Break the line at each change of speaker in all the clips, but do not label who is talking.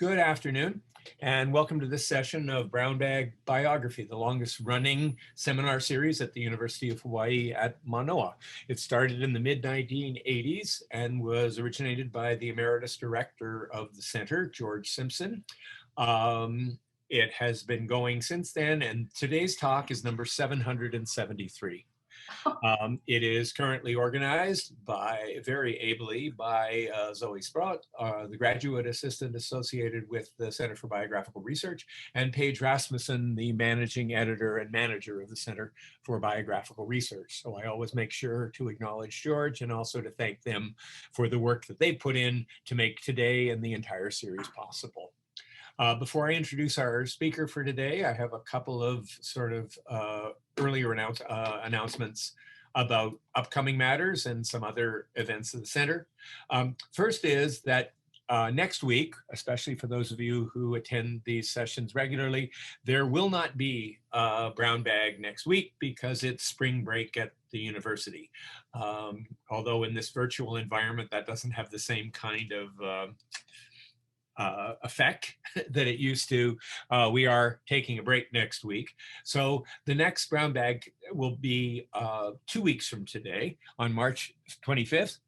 Good afternoon, and welcome to this session of Brown Bag Biography, the longest running seminar series at the University of Hawaii at Manoa. It started in the mid-1980s and was originated by the emeritus director of the center, George Simpson. It has been going since then, and today's talk is number 773. It is currently organized very ably by Zoe Sprout, the graduate assistant associated with the Center for Biographical Research, and Paige Rasmussen, the managing editor and manager of the Center for Biographical Research. So I always make sure to acknowledge George and also to thank them for the work that they put in to make today and the entire series possible. Before I introduce our speaker for today, I have a couple of sort of earlier announcements about upcoming matters and some other events of the center. First is that next week, especially for those of you who attend these sessions regularly, there will not be a brown bag next week because it's spring break at the university. Although in this virtual environment, that doesn't have the same kind of effect that it used to. We are taking a break next week. So the next brown bag will be 2 weeks from today on March 25th.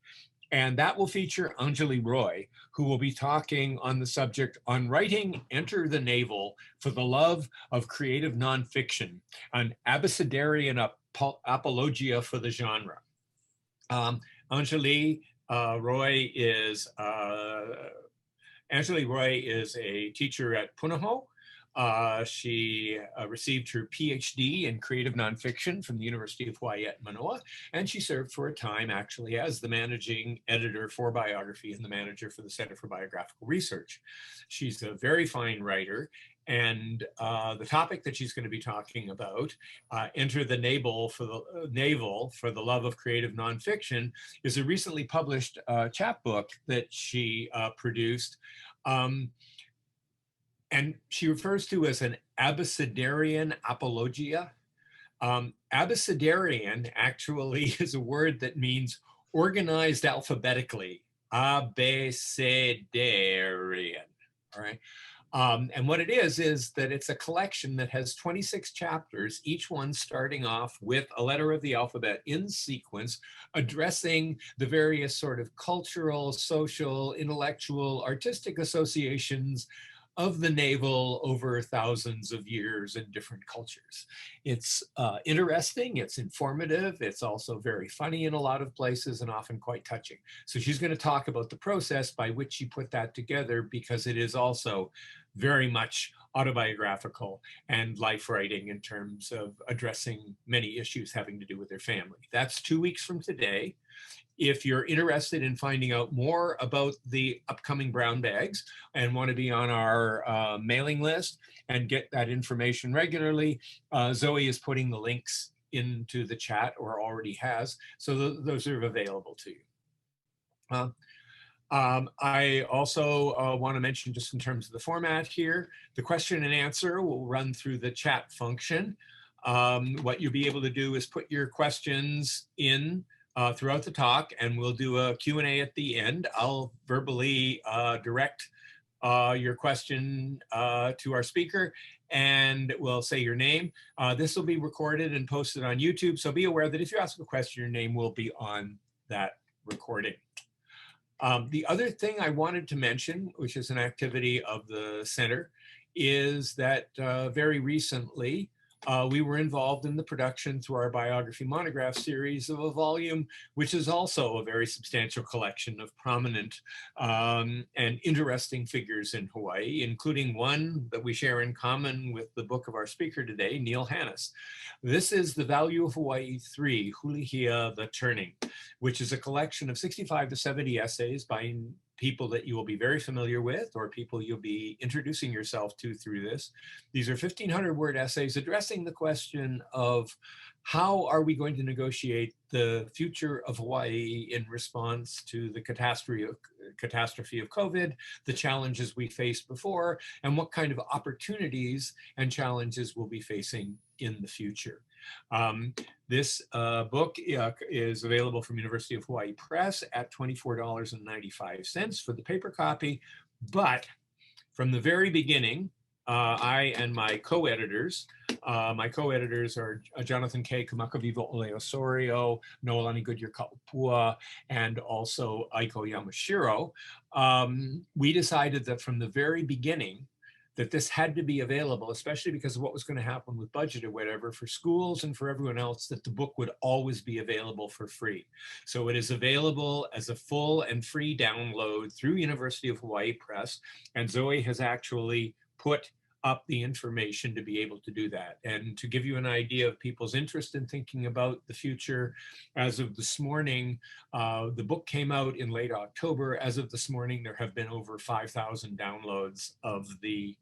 And that will feature Anjali Roy, who will be talking on the subject on writing Enter the Navel for the Love of Creative Nonfiction, an Abecedarian apologia for the genre. Anjali Roy is a teacher at Punahou. She received her PhD in creative nonfiction from the University of Hawaii at Manoa, and she served for a time actually as the managing editor for biography and the manager for the Center for Biographical Research. She's a very fine writer, and the topic that she's going to be talking about, Enter the Navel for the Love of Creative Nonfiction, is a recently published chapbook that she produced. And she refers to as an Abecedarian apologia. Abecedarian actually is a word that means organized alphabetically. Abecedarian, all right? And what it is that it's a collection that has 26 chapters, each one starting off with a letter of the alphabet in sequence, addressing the various sort of cultural, social, intellectual, artistic associations of the navel over thousands of years in different cultures. It's interesting, it's informative, it's also very funny in a lot of places and often quite touching. So she's going to talk about the process by which she put that together, because it is also very much autobiographical and life writing in terms of addressing many issues having to do with their family. That's 2 weeks from today. If you're interested in finding out more about the upcoming brown bags and want to be on our mailing list and get that information regularly, Zoe is putting the links into the chat, or already has, so those are available to you. I also want to mention, just in terms of the format here, the question and answer will run through the chat function. What you'll be able to do is put your questions in throughout the talk, and we'll do a Q&A at the end. I'll verbally direct your question to our speaker, and we'll say your name. This will be recorded and posted on YouTube, so be aware that if you ask a question, your name will be on that recording. The other thing I wanted to mention, which is an activity of the center, is that very recently, we were involved in the production through our biography monograph series of a volume, which is also a very substantial collection of prominent and interesting figures in Hawaii, including one that we share in common with the book of our speaker today, Neil Hannes. This is The Value of Hawaii 3, Hulihia the Turning, which is a collection of 65 to 70 essays by people that you will be very familiar with, or people you'll be introducing yourself to through this. These are 1,500-word essays addressing the question of how are we going to negotiate the future of Hawaii in response to the catastrophe of COVID, the challenges we faced before, and what kind of opportunities and challenges we'll be facing in the future. This book is available from University of Hawaii Press at $24.95 for the paper copy, but from the very beginning, I and my co-editors are Jonathan K. Kamakaviva Oleosorio, Noelani Goodyear Kapua, and also Aiko Yamashiro. We decided that from the very beginning that this had to be available, especially because of what was going to happen with budget or whatever, for schools and for everyone else, that the book would always be available for free. So it is available as a full and free download through University of Hawaii Press, and Zoe has actually put up the information to be able to do that. And to give you an idea of people's interest in thinking about the future, as of this morning, the book came out in late October. As of this morning, there have been over 5,000 downloads of the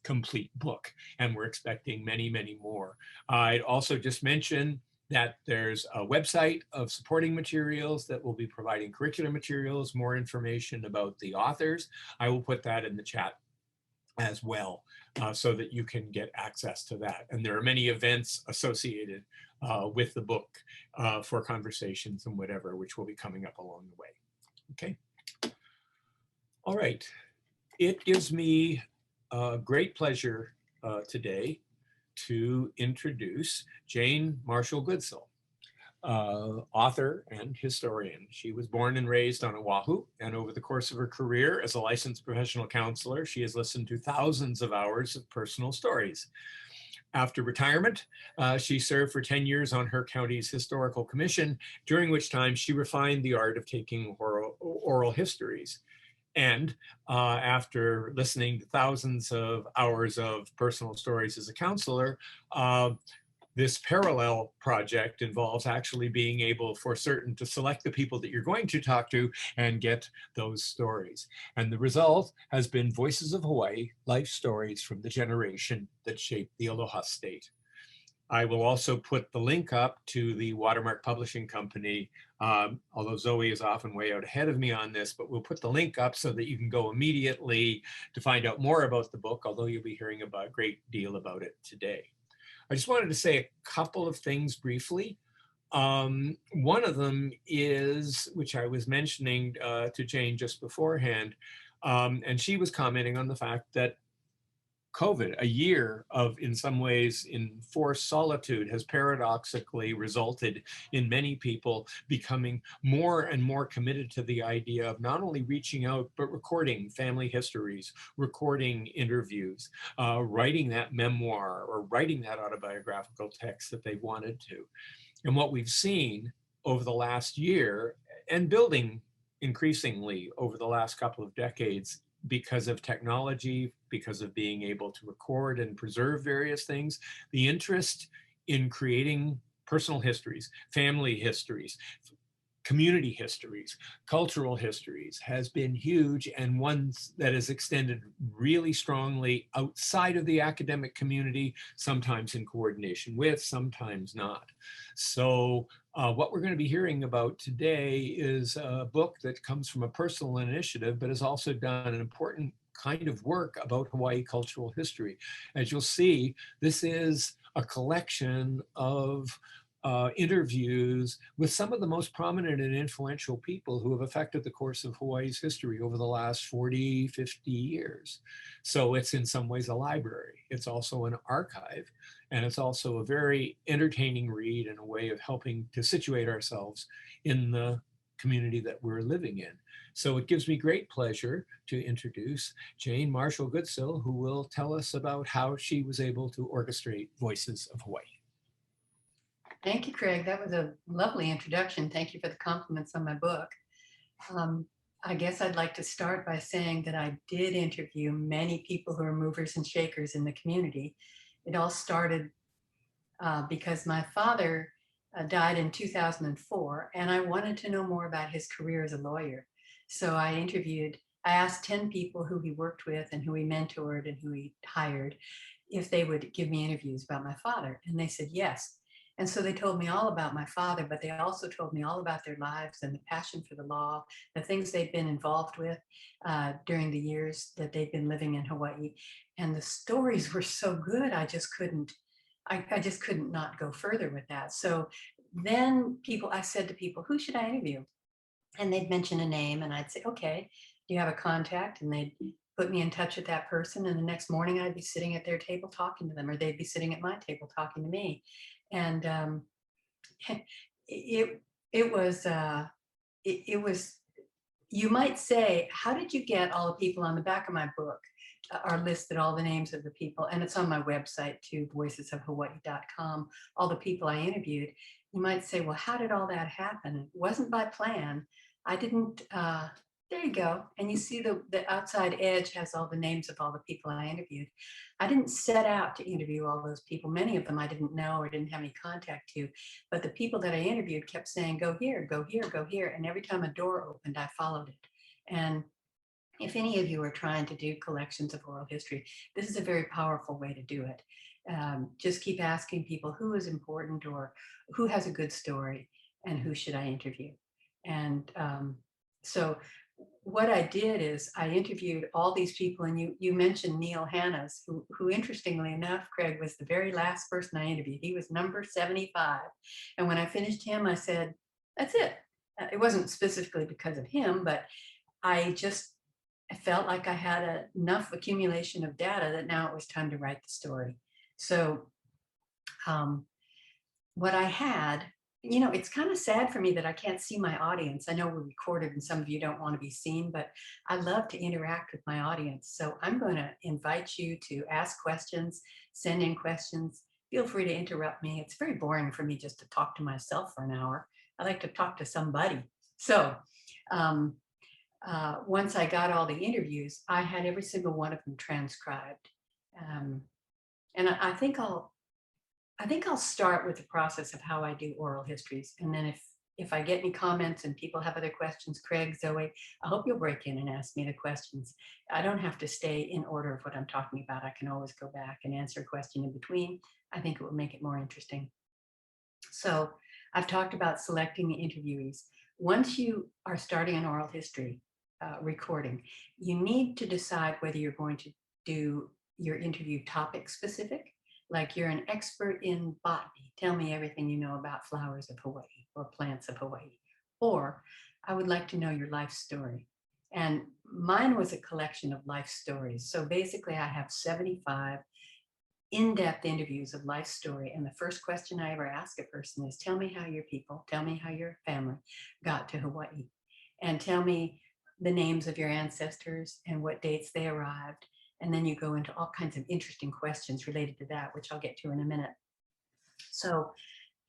complete book, and we're expecting many, many more. I'd also just mention that there's a website of supporting materials that will be providing curriculum materials, more information about the authors. I will put that in the chat as well, so that you can get access to that. And there are many events associated with the book for conversations and whatever, which will be coming up along the way. Okay. All right. It gives me great pleasure today to introduce Jane Marshall Goodsill, author and historian. She was born and raised on Oahu, and over the course of her career as a licensed professional counselor, she has listened to thousands of hours of personal stories. After retirement, she served for 10 years on her county's historical commission, during which time she refined the art of taking oral histories. And after listening to thousands of hours of personal stories as a counselor, this parallel project involves actually being able for certain to select the people that you're going to talk to and get those stories. And the result has been Voices of Hawaii, life stories from the generation that shaped the Aloha State. I will also put the link up to the Watermark Publishing Company, although Zoe is often way out ahead of me on this, but we'll put the link up so that you can go immediately to find out more about the book, although you'll be hearing a great deal about it today. I just wanted to say a couple of things briefly. One of them is, which I was mentioning to Jane just beforehand, and she was commenting on the fact that COVID, a year of, in some ways, enforced solitude, has paradoxically resulted in many people becoming more and more committed to the idea of not only reaching out, but recording family histories, recording interviews, writing that memoir or writing that autobiographical text that they wanted to. And what we've seen over the last year, and building increasingly over the last couple of decades, because of technology, because of being able to record and preserve various things, the interest in creating personal histories, family histories, community histories, cultural histories has been huge, and one that has extended really strongly outside of the academic community, sometimes in coordination with, sometimes not. So what we're going to be hearing about today is a book that comes from a personal initiative, but has also done an important kind of work about Hawaii cultural history. As you'll see, this is a collection of interviews with some of the most prominent and influential people who have affected the course of Hawaii's history over the last 40, 50 years. So it's in some ways a library. It's also an archive, and it's also a very entertaining read and a way of helping to situate ourselves in the community that we're living in. So it gives me great pleasure to introduce Jane Marshall Goodsill, who will tell us about how she was able to orchestrate Voices of Hawaii.
Thank you, Craig. That was a lovely introduction. Thank you for the compliments on my book. I guess I'd like to start by saying that I did interview many people who are movers and shakers in the community. It all started because my father died in 2004, and I wanted to know more about his career as a lawyer. So I asked 10 people who he worked with and who he mentored and who he hired if they would give me interviews about my father, and they said yes. And so they told me all about my father, but they also told me all about their lives and the passion for the law, the things they've been involved with during the years that they've been living in Hawaii. And the stories were so good, I just couldn't not go further with that. So then I said to people, who should I interview? And they'd mention a name, and I'd say, okay, do you have a contact? And they'd put me in touch with that person, and the next morning I'd be sitting at their table talking to them, or they'd be sitting at my table talking to me. And it it was it was, you might say, how did you get all the people on the back of my book are listed, all the names of the people, and it's on my website too, voicesofhawaii.com, all the people I interviewed. You might say, well, how did all that happen? It wasn't by plan. I didn't, there you go. And you see the outside edge has all the names of all the people I interviewed. I didn't set out to interview all those people. Many of them I didn't know or didn't have any contact to, but the people that I interviewed kept saying, go here, go here, go here. And every time a door opened, I followed it. And if any of you are trying to do collections of oral history, this is a very powerful way to do it. Just keep asking people who is important or who has a good story and who should I interview. And so what I did is I interviewed all these people, and you mentioned Neil Hannes, who interestingly enough, Craig, was the very last person I interviewed. He was number 75. And when I finished him, I said, that's it. It wasn't specifically because of him, but I felt like I had enough accumulation of data that now it was time to write the story. So what I had, it's kind of sad for me that I can't see my audience. I know we're recorded and some of you don't want to be seen, but I love to interact with my audience. So I'm going to invite you to ask questions, send in questions. Feel free to interrupt me. It's very boring for me just to talk to myself for an hour. I like to talk to somebody. So once I got all the interviews, I had every single one of them transcribed. And I think I'll start with the process of how I do oral histories. And then if I get any comments and people have other questions, Craig, Zoe, I hope you'll break in and ask me the questions. I don't have to stay in order of what I'm talking about. I can always go back and answer a question in between. I think it will make it more interesting. So I've talked about selecting the interviewees. Once you are starting an oral history recording, you need to decide whether you're going to do your interview topic specific, like you're an expert in botany, tell me everything you know about flowers of Hawaii or plants of Hawaii, or I would like to know your life story. And mine was a collection of life stories. So basically I have 75 in-depth interviews of life story. And the first question I ever ask a person is, tell me how your people, tell me how your family got to Hawaii, and tell me the names of your ancestors and what dates they arrived. And then you go into all kinds of interesting questions related to that, which I'll get to in a minute. So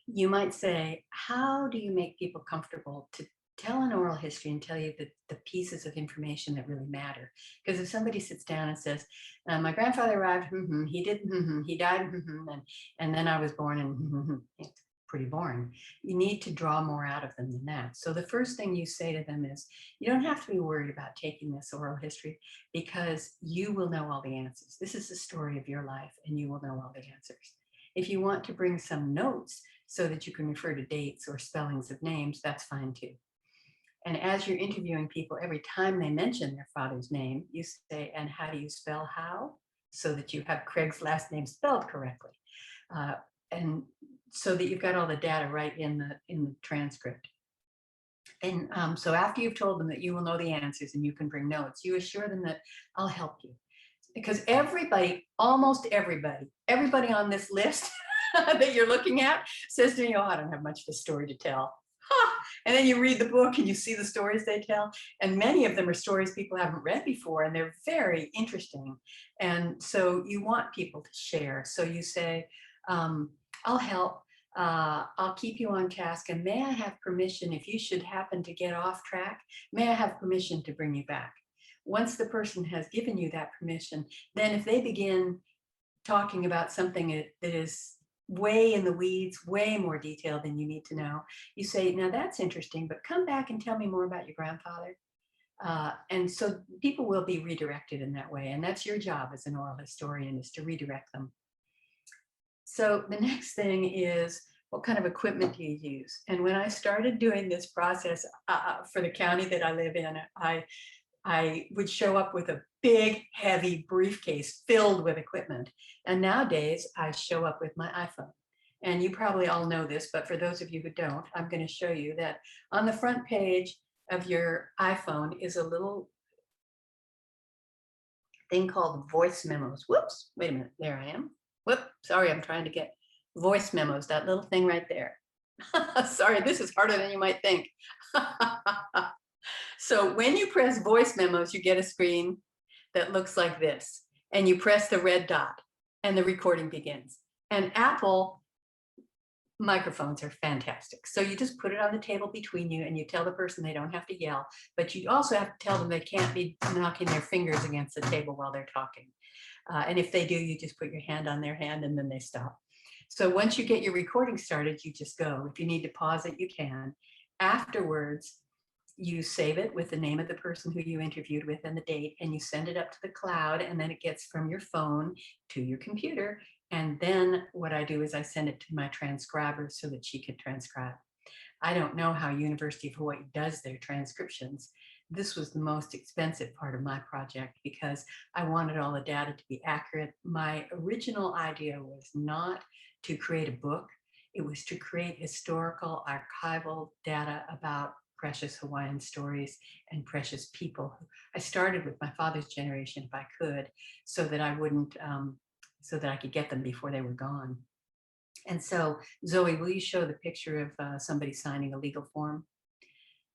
you might say, how do you make people comfortable to tell an oral history and tell you the pieces of information that really matter? Because if somebody sits down and says, my grandfather arrived, he did, he died, and then I was born, and it's pretty boring. You need to draw more out of them than that. So the first thing you say to them is, you don't have to be worried about taking this oral history because you will know all the answers. This is the story of your life and you will know all the answers. If you want to bring some notes so that you can refer to dates or spellings of names, that's fine too. And as you're interviewing people, every time they mention their father's name, you say, and how do you spell how? So that you have Craig's last name spelled correctly. And so that you've got all the data right in the transcript. And so after you've told them that you will know the answers and you can bring notes, you assure them that I'll help you. Because everybody, almost everybody on this list that you're looking at says to me, oh, I don't have much of a story to tell. And then you read the book and you see the stories they tell. And many of them are stories people haven't read before, and they're very interesting. And so you want people to share. So you say, I'll help. I'll keep you on task. And may I have permission, if you should happen to get off track, may I have permission to bring you back? Once the person has given you that permission, then if they begin talking about something that is way in the weeds, way more detailed than you need to know, you say, now that's interesting, but come back and tell me more about your grandfather. And so people will be redirected in that way. And that's your job as an oral historian, is to redirect them. So the next thing is, what kind of equipment do you use? And when I started doing this process for the county that I live in, I would show up with a big, heavy briefcase filled with equipment. And nowadays I show up with my iPhone. And you probably all know this, but for those of you who don't, I'm going to show you that on the front page of your iPhone is a little thing called voice memos. Whoops, wait a minute, there I am. Whoop, sorry, I'm trying to get voice memos, that little thing right there. Sorry, this is harder than you might think. So when you press voice memos, you get a screen that looks like this, and you press the red dot and the recording begins. And Apple microphones are fantastic. So you just put it on the table between you and you tell the person they don't have to yell, but you also have to tell them they can't be knocking their fingers against the table while they're talking. And if they do, you just put your hand on their hand and then they stop. So once you get your recording started, you just go. If you need to pause it, you can. Afterwards, you save it with the name of the person who you interviewed with and the date, and you send it up to the cloud, and then it gets from your phone to your computer. And then what I do is I send it to my transcriber so that she can transcribe. I don't know how University of Hawaii does their transcriptions. This was the most expensive part of my project because I wanted all the data to be accurate. My original idea was not to create a book. It was to create historical archival data about precious Hawaiian stories and precious people. I started with my father's generation, if I could, so that I wouldn't, so that I could get them before they were gone. And so, Zoe, will you show the picture of somebody signing a legal form?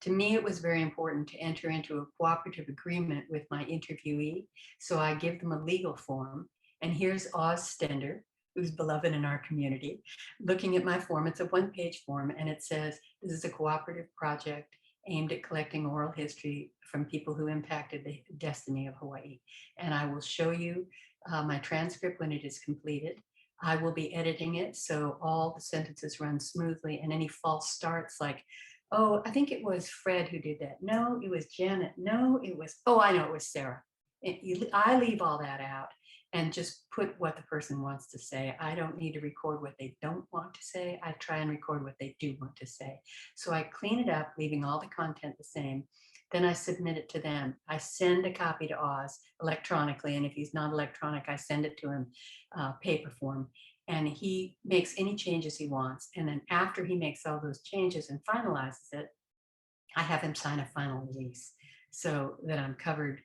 To me, it was very important to enter into a cooperative agreement with my interviewee. So I give them a legal form. And here's Oz Stender, who's beloved in our community, looking at my form. It's a one-page form, and it says, this is a cooperative project aimed at collecting oral history from people who impacted the destiny of Hawaii. And I will show you my transcript when it is completed. I will be editing it so all the sentences run smoothly, and any false starts like, oh, I think it was Fred who did that. No, it was Janet. No, it was, oh, I know it was Sarah. I leave all that out and just put what the person wants to say. I don't need to record what they don't want to say. I try and record what they do want to say. So I clean it up, leaving all the content the same. Then I submit it to them. I send a copy to Oz electronically, and if he's not electronic, I send it to him paper form. And he makes any changes he wants. And then after he makes all those changes and finalizes it, I have him sign a final release so that I'm covered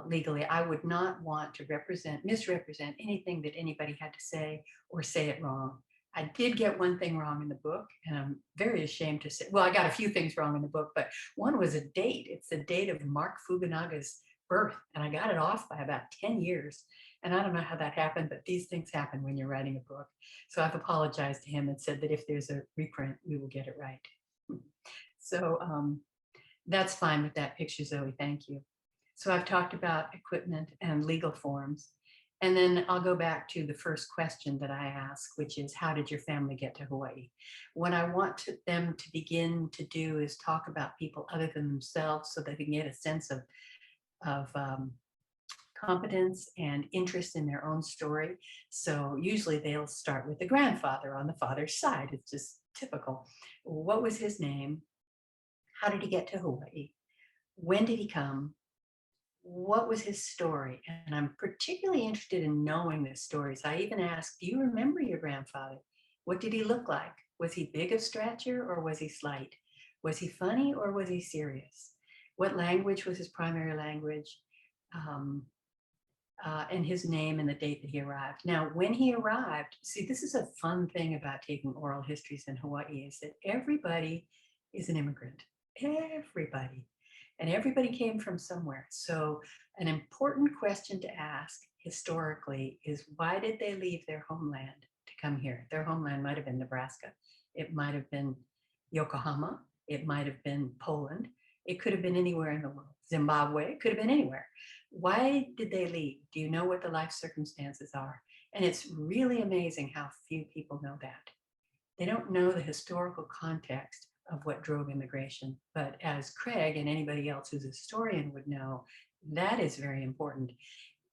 legally. I would not want to misrepresent anything that anybody had to say or say it wrong. I did get one thing wrong in the book, and I'm very ashamed to say, well, I got a few things wrong in the book, but one was a date. It's the date of Mark Fukunaga's birth, and I got it off by about 10 years. And I don't know how that happened, but these things happen when you're writing a book. So I've apologized to him and said that if there's a reprint, we will get it right. So that's fine with that picture, Zoe, thank you. So I've talked about equipment and legal forms. And then I'll go back to the first question that I ask, which is, how did your family get to Hawaii? What I want them to begin to do is talk about people other than themselves so they can get a sense of competence and interest in their own story. So usually they'll start with the grandfather on the father's side. It's just typical. What was his name? How did he get to Hawaii? When did he come? What was his story? And I'm particularly interested in knowing the stories. I even asked, do you remember your grandfather? What did he look like? Was he big of stature or was he slight? Was he funny or was he serious? What language was his primary language? And his name and the date that he arrived. Now, when he arrived, see, this is a fun thing about taking oral histories in Hawaii, is that everybody is an immigrant. Everybody. And everybody came from somewhere. So an important question to ask historically is, why did they leave their homeland to come here? Their homeland might have been Nebraska. It might have been Yokohama. It might have been Poland. It could have been anywhere in the world. Zimbabwe, it could have been anywhere. Why did they leave? Do you know what the life circumstances are? And it's really amazing how few people know that. They don't know the historical context of what drove immigration. But as Craig and anybody else who's a historian would know, that is very important.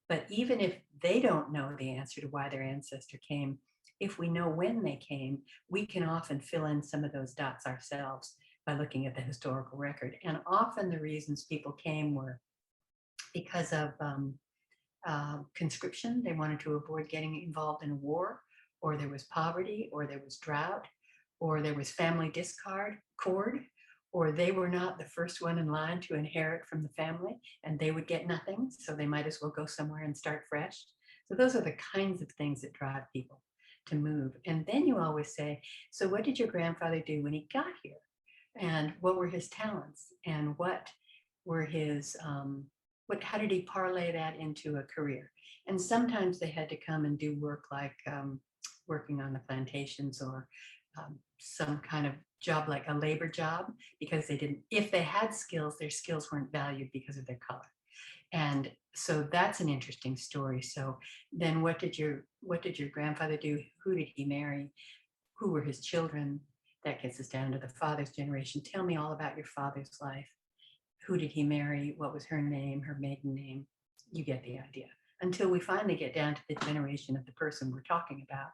But even if they don't know the answer to why their ancestor came, if we know when they came, we can often fill in some of those dots ourselves by looking at the historical record. And often the reasons people came were because of conscription. They wanted to avoid getting involved in war, or there was poverty, or there was drought, or there was family discord, or they were not the first one in line to inherit from the family and they would get nothing, so they might as well go somewhere and start fresh. So those are the kinds of things that drive people to move. And then you always say, so what did your grandfather do when he got here? And what were his talents? And what were his, how did he parlay that into a career? And sometimes they had to come and do work like working on the plantations, or some kind of job like a labor job, because they didn't, if they had skills, their skills weren't valued because of their color. And so that's an interesting story. So then what did your grandfather do? Who did he marry? Who were his children? That gets us down to the father's generation. Tell me all about your father's life. Who did he marry? What was her name, her maiden name? You get the idea. Until we finally get down to the generation of the person we're talking about.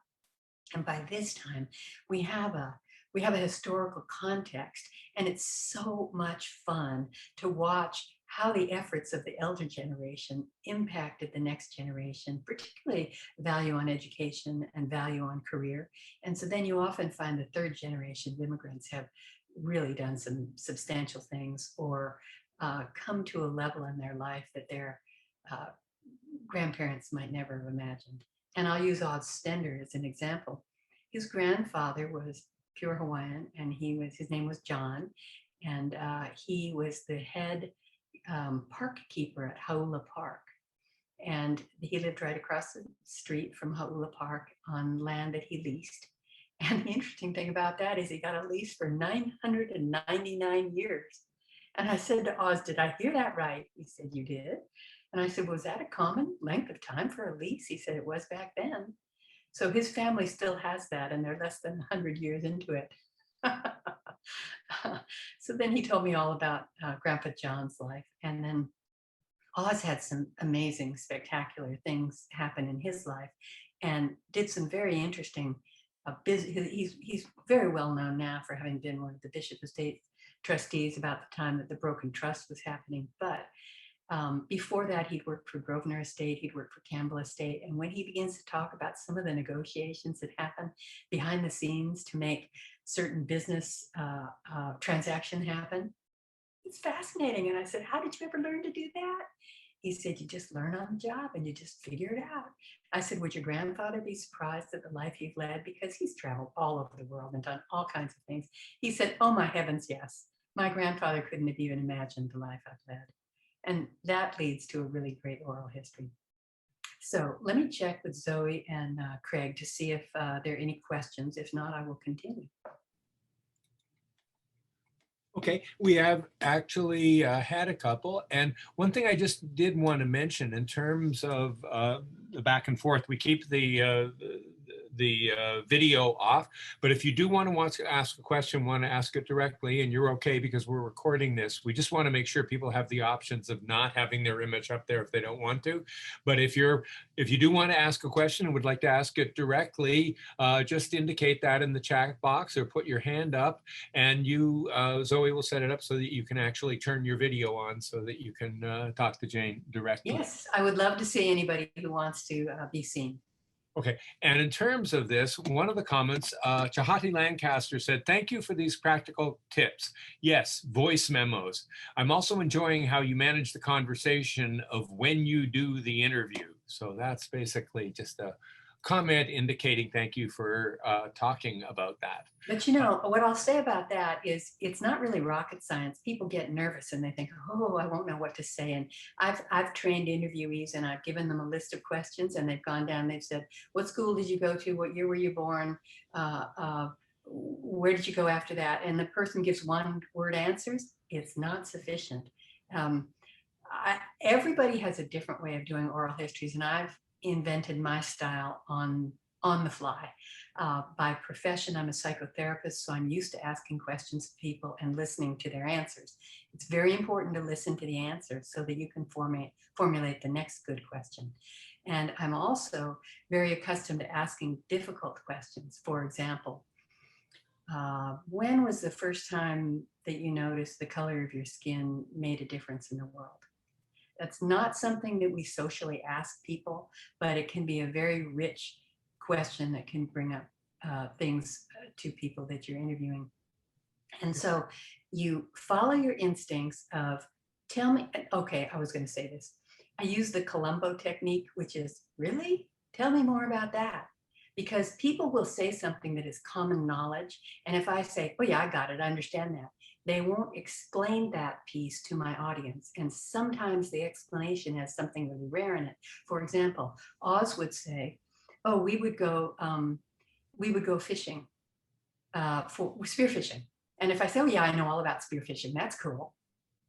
And by this time, we have a historical context, and it's so much fun to watch how the efforts of the elder generation impacted the next generation, particularly value on education and value on career. And so then you often find the third generation of immigrants have really done some substantial things, or come to a level in their life that their grandparents might never have imagined. And I'll use Oz Stender as an example. His grandfather was pure Hawaiian, and his name was John, and he was the head park keeper at Hauula Park. And he lived right across the street from Hauula Park on land that he leased. And the interesting thing about that is he got a lease for 999 years. And I said to Oz, did I hear that right? He said, you did. And I said, was that a common length of time for a lease? He said, it was back then. So his family still has that, and they're less than 100 years into it. So then he told me all about Grandpa John's life. And then Oz had some amazing, spectacular things happen in his life, and did some very interesting he's very well known now for having been one of the Bishop Estate trustees about the time that the broken trust was happening. But before that, he'd worked for Grosvenor Estate, he'd worked for Campbell Estate. And when he begins to talk about some of the negotiations that happened behind the scenes to make certain business transaction happen, it's fascinating. And I said, how did you ever learn to do that? He said, you just learn on the job and you just figure it out. I said, would your grandfather be surprised at the life you've led? Because he's traveled all over the world and done all kinds of things. He said, oh my heavens, yes. My grandfather couldn't have even imagined the life I've led. And that leads to a really great oral history. So let me check with Zoe and Craig to see if there are any questions. If not, I will continue.
Okay, we have actually had a couple. And one thing I just did want to mention in terms of the back and forth, we keep the video off, but if you do want to ask a question, want to ask it directly, and you're okay because we're recording this, we just want to make sure people have the options of not having their image up there if they don't want to. But if you do want to ask a question and would like to ask it directly, just indicate that in the chat box or put your hand up, and Zoe will set it up so that you can actually turn your video on so that you can talk to Jane directly.
Yes, I would love to see anybody who wants to be seen.
Okay, and in terms of this, one of the comments, Chahati Lancaster said, thank you for these practical tips. Yes, voice memos. I'm also enjoying how you manage the conversation of when you do the interview. So that's basically just a comment indicating thank you for talking about that.
But you know, what I'll say about that is it's not really rocket science. People get nervous and they think, oh, I won't know what to say. And I've trained interviewees and I've given them a list of questions and they've gone down, they've said, what school did you go to? What year were you born? Where did you go after that? And the person gives one word answers. It's not sufficient. Everybody has a different way of doing oral histories, and I've invented my style on the fly. By profession, I'm a psychotherapist, so I'm used to asking questions of people and listening to their answers. It's very important to listen to the answers so that you can formulate the next good question. And I'm also very accustomed to asking difficult questions. For example, when was the first time that you noticed the color of your skin made a difference in the world? That's not something that we socially ask people, but it can be a very rich question that can bring up things to people that you're interviewing. And so you follow your instincts of, tell me, okay, I was going to say this. I use the Columbo technique, which is, really? Tell me more about that. Because people will say something that is common knowledge. And if I say, oh yeah, I got it, I understand that, they won't explain that piece to my audience. And sometimes the explanation has something really rare in it. For example, Oz would say, oh, we would go fishing, for spearfishing. And if I say, oh yeah, I know all about spearfishing, that's cool.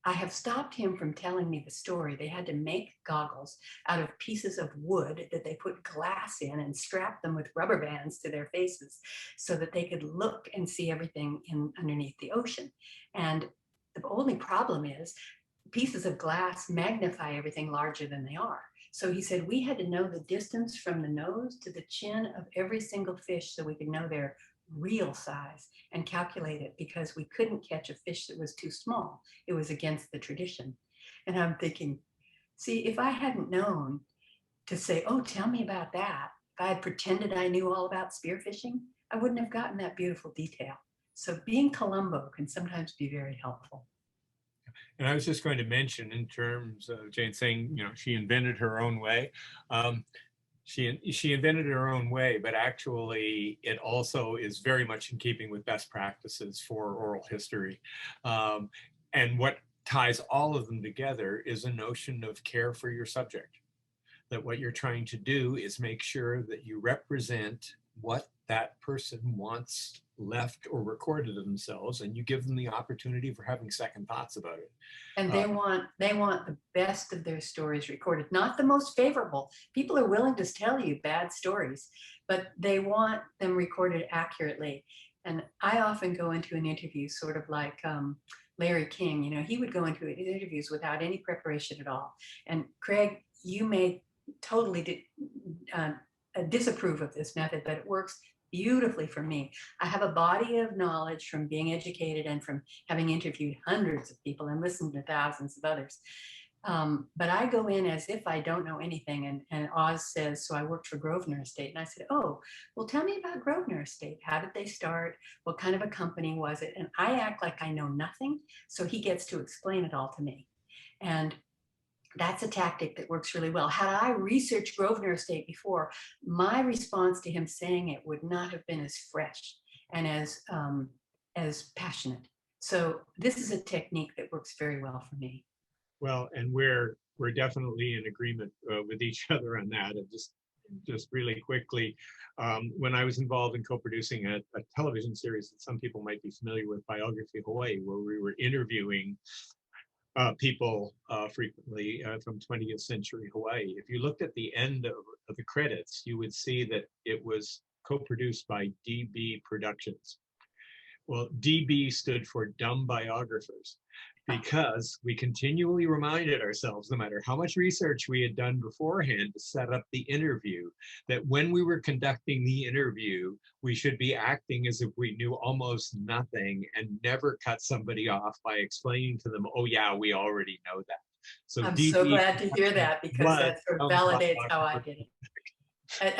I have stopped him from telling me the story. They had to make goggles out of pieces of wood that they put glass in and strap them with rubber bands to their faces so that they could look and see everything underneath the ocean. And the only problem is pieces of glass magnify everything larger than they are. So he said we had to know the distance from the nose to the chin of every single fish so we could know their real size and calculate it, because we couldn't catch a fish that was too small. It was against the tradition. And I'm thinking, see, if I hadn't known to say, oh, tell me about that, if I had pretended I knew all about spearfishing, I wouldn't have gotten that beautiful detail. So being Columbo can sometimes be very helpful.
And I was just going to mention, in terms of Jane saying, you know, she invented her own way. She invented her own way, but actually it also is very much in keeping with best practices for oral history. And what ties all of them together is a notion of care for your subject. That what you're trying to do is make sure that you represent what that person wants left or recorded of themselves, and you give them the opportunity for having second thoughts about it.
And they want the best of their stories recorded, not the most favorable. People are willing to tell you bad stories, but they want them recorded accurately. And I often go into an interview sort of like Larry King. You know, he would go into interviews without any preparation at all. And Craig, you may totally disapprove of this method, but it works beautifully for me. I have a body of knowledge from being educated and from having interviewed hundreds of people and listened to thousands of others. But I go in as if I don't know anything. And Oz says, so I worked for Grosvenor Estate. And I said, oh, well, tell me about Grosvenor Estate. How did they start? What kind of a company was it? And I act like I know nothing. So he gets to explain it all to me. And that's a tactic that works really well. Had I researched Grosvenor Estate before, my response to him saying it would not have been as fresh and as passionate. So this is a technique that works very well for me.
Well, and we're definitely in agreement with each other on that. And just really quickly, when I was involved in co-producing a television series that some people might be familiar with, Biography Hawaiʻi, where we were interviewing people frequently from 20th century Hawaii. If you looked at the end of the credits, you would see that it was co-produced by DB Productions. Well, DB stood for Dumb Biographers, because we continually reminded ourselves, no matter how much research we had done beforehand to set up the interview, that when we were conducting the interview, we should be acting as if we knew almost nothing and never cut somebody off by explaining to them, oh yeah, we already know that. So
I'm so glad to hear that, because that sort of validates how I did it.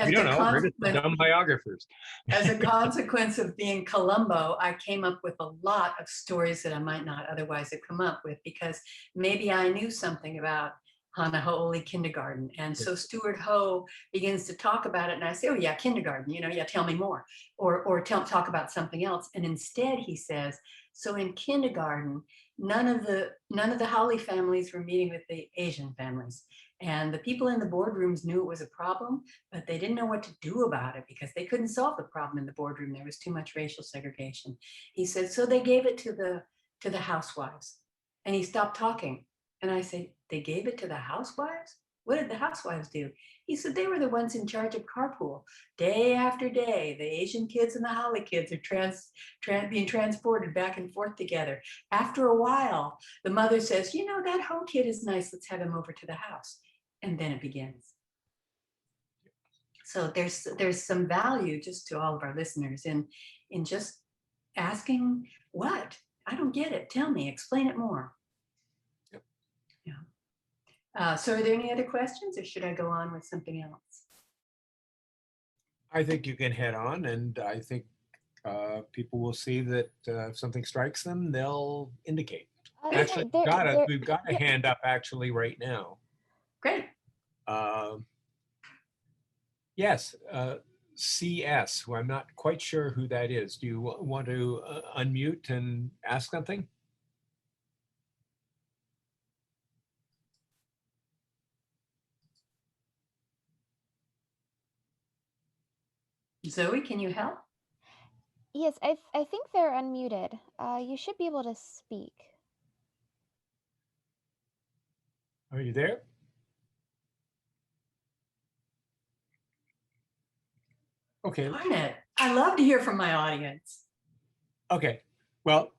We don't know, we're just dumb biographers.
As a consequence of being Columbo, I came up with a lot of stories that I might not otherwise have come up with, because maybe I knew something about Hana Ha'oli kindergarten. And so Stuart Ho begins to talk about it, and I say, oh yeah, kindergarten, you know, yeah, tell me more, or talk about something else. And instead he says, so in kindergarten, none of the Ha'oli families were meeting with the Asian families. And the people in the boardrooms knew it was a problem, but they didn't know what to do about it because they couldn't solve the problem in the boardroom. There was too much racial segregation. He said, so they gave it to the housewives. And he stopped talking. And I said, they gave it to the housewives? What did the housewives do? He said, they were the ones in charge of carpool. Day after day, the Asian kids and the Ha'oli kids are being transported back and forth together. After a while, the mother says, you know, that Ho kid is nice. Let's have him over to the house. And then it begins. So there's some value just to all of our listeners in just asking, what? I don't get it. Tell me, explain it more.
Yep.
Yeah. So are there any other questions, or should I go on with something else?
I think you can head on, and I think people will see that if something strikes them, they'll indicate.
Sorry,
Actually, we've got a hand up actually right now.
Great.
Yes, CS, who I'm not quite sure who that is. Do you want to unmute and ask something?
Zoe, can you help?
Yes, I think they're unmuted. You should be able to speak.
Are you there? Okay.
Darn it. I love to hear from my audience.
Okay. Well,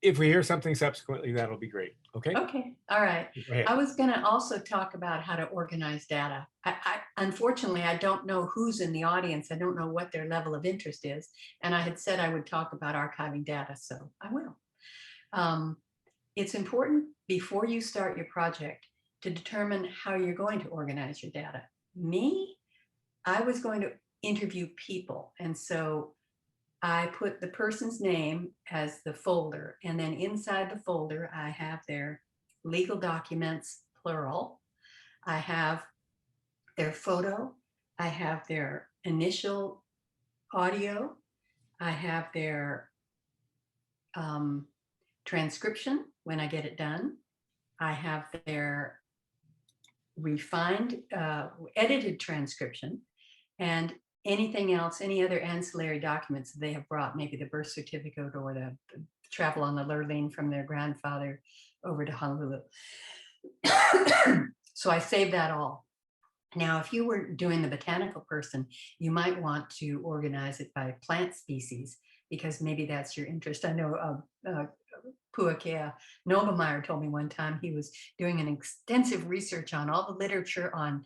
if we hear something subsequently, that'll be great. Okay.
Okay. All right.
Go ahead.
I was going to also talk about how to organize data. Unfortunately, I don't know who's in the audience. I don't know what their level of interest is. And I had said I would talk about archiving data, so I will. It's important before you start your project to determine how you're going to organize your data. Me, I was going to interview people. And so I put the person's name as the folder, and then inside the folder, I have their legal documents, plural. I have their photo. I have their initial audio. I have their transcription when I get it done. I have their refined, edited transcription, and anything else, any other ancillary documents they have brought, maybe the birth certificate or the travel on the Lurleen from their grandfather over to Honolulu. So I saved that all. Now, if you were doing the botanical person, you might want to organize it by plant species, because maybe that's your interest. I know Puakea Nobemeyer told me one time he was doing an extensive research on all the literature on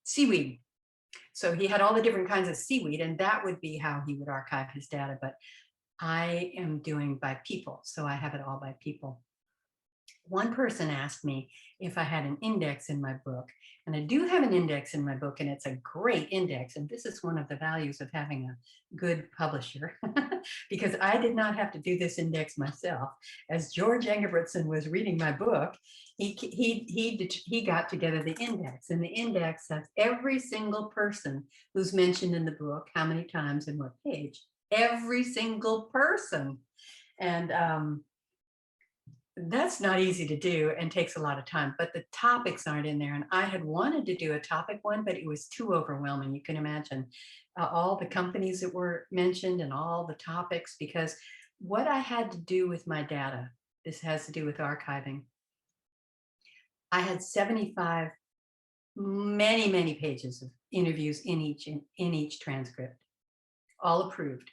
seaweed. So he had all the different kinds of seaweed, and that would be how he would archive his data. But I am doing by people, so I have it all by people. One person asked me if I had an index in my book, and I do have an index in my book, and it's a great index. And this is one of the values of having a good publisher, because I did not have to do this index myself. As George Engebretson was reading my book, he got together the index, and the index has every single person who's mentioned in the book, how many times and what page, every single person. And that's not easy to do and takes a lot of time, but the topics aren't in there. And I had wanted to do a topic one, but it was too overwhelming. You can imagine all the companies that were mentioned and all the topics, because what I had to do with my data, this has to do with archiving. I had 75, many pages of interviews in each transcript, all approved.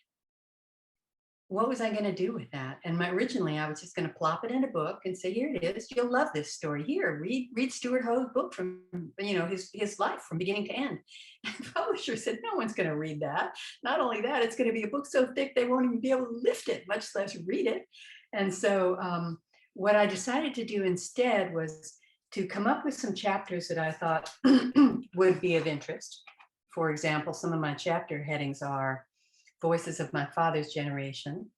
What was I going to do with that? And originally I was just going to plop it in a book and say, here it is. You'll love this story. Here, read Stuart Ho's book from, his life from beginning to end. And the publisher said, no one's going to read that. Not only that, it's going to be a book so thick they won't even be able to lift it, much less read it. And so what I decided to do instead was to come up with some chapters that I thought would be of interest. For example, some of my chapter headings are Voices of My Father's Generation,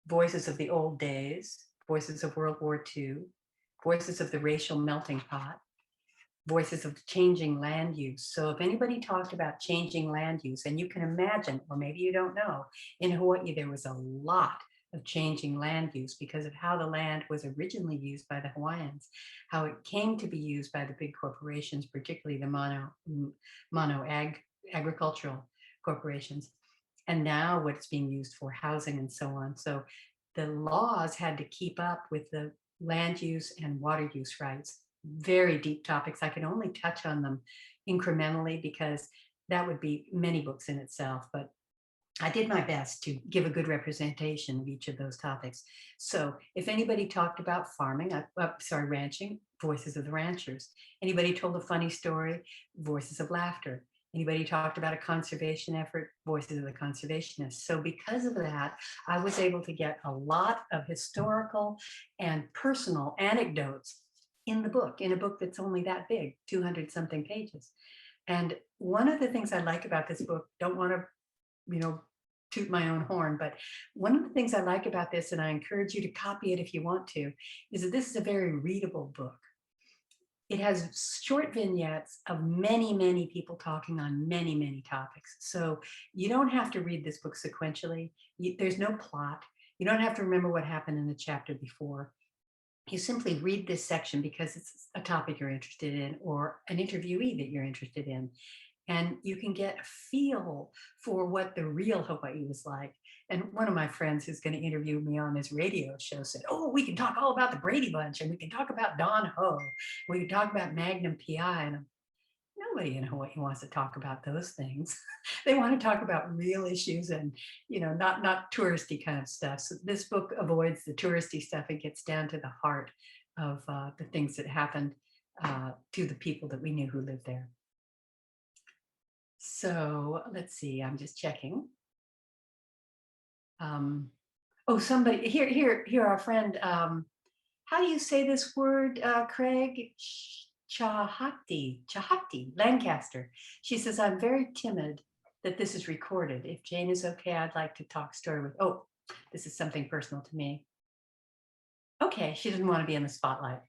Voices of the Old Days, Voices of World War II, Voices of the Racial Melting Pot, Voices of Changing Land Use. So if anybody talked about changing land use, and you can imagine, or maybe you don't know, in Hawaii there was a lot of changing land use because of how the land was originally used by the Hawaiians, how it came to be used by the big corporations, particularly the agricultural corporations, and now what it's being used for, housing and so on. So the laws had to keep up with the land use and water use rights. Very deep topics. I can only touch on them incrementally because that would be many books in itself, but I did my best to give a good representation of each of those topics. So if anybody talked about farming, ranching, Voices of the Ranchers. Anybody told a funny story, Voices of Laughter. Anybody talked about a conservation effort, Voices of the Conservationists. So because of that, I was able to get a lot of historical and personal anecdotes in the book, in a book that's only that big, 200 something pages. And one of the things I like about this book, don't want to, toot my own horn, but one of the things I like about this, and I encourage you to copy it if you want to, is that this is a very readable book. It has short vignettes of many, many people talking on many, many topics. So you don't have to read this book sequentially. There's no plot. You don't have to remember what happened in the chapter before. You simply read this section because it's a topic you're interested in or an interviewee that you're interested in. And you can get a feel for what the real Hawaii was like. And one of my friends who's going to interview me on his radio show said, oh, we can talk all about the Brady Bunch, and we can talk about Don Ho. We can talk about Magnum PI. And nobody in Hawaii wants to talk about those things. They want to talk about real issues and, you know, not touristy kind of stuff. So this book avoids the touristy stuff. It gets down to the heart of the things that happened to the people that we knew who lived there. So let's see, I'm just checking. Oh, somebody here, our friend, how do you say this word, Craig? Chahati, Lancaster. She says, I'm very timid that this is recorded. If Jane is okay, I'd like to talk story with, oh, this is something personal to me. Okay, she didn't want to be in the spotlight.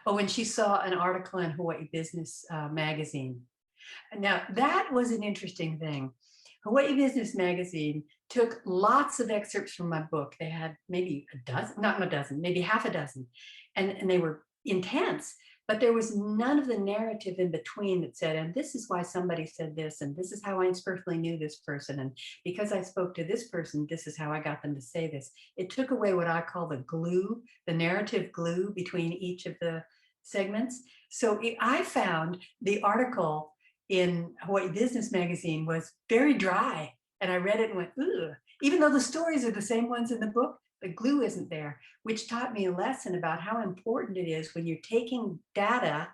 Oh, and she saw an article in Hawaii Business Magazine. Now, that was an interesting thing. Hawaii Business Magazine took lots of excerpts from my book. They had maybe a dozen, not a dozen, maybe half a dozen. And they were intense, but there was none of the narrative in between that said, and this is why somebody said this, and this is how I personally knew this person. And because I spoke to this person, this is how I got them to say this. It took away what I call the glue, the narrative glue between each of the segments. So I found the article in Hawaii Business Magazine was very dry. And I read it and went, ooh, even though the stories are the same ones in the book, the glue isn't there, which taught me a lesson about how important it is when you're taking data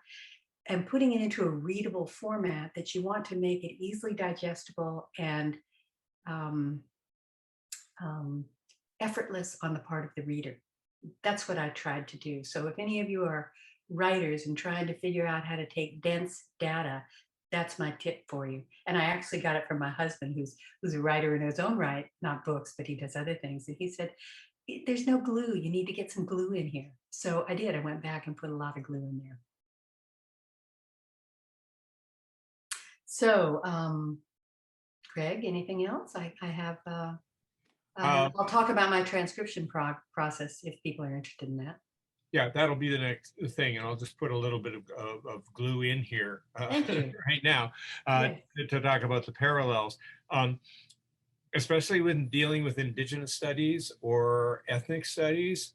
and putting it into a readable format that you want to make it easily digestible and effortless on the part of the reader. That's what I tried to do. So if any of you are writers and trying to figure out how to take dense data, that's my tip for you. And I actually got it from my husband, who's a writer in his own right, not books, but he does other things. And he said, there's no glue. You need to get some glue in here. So I did. I went back and put a lot of glue in there. So, Craig, anything else? I have, I'll talk about my transcription process if people are interested in that.
Yeah, that'll be the next thing, and I'll just put a little bit of glue in here right now to talk about the parallels, especially when dealing with Indigenous studies or ethnic studies.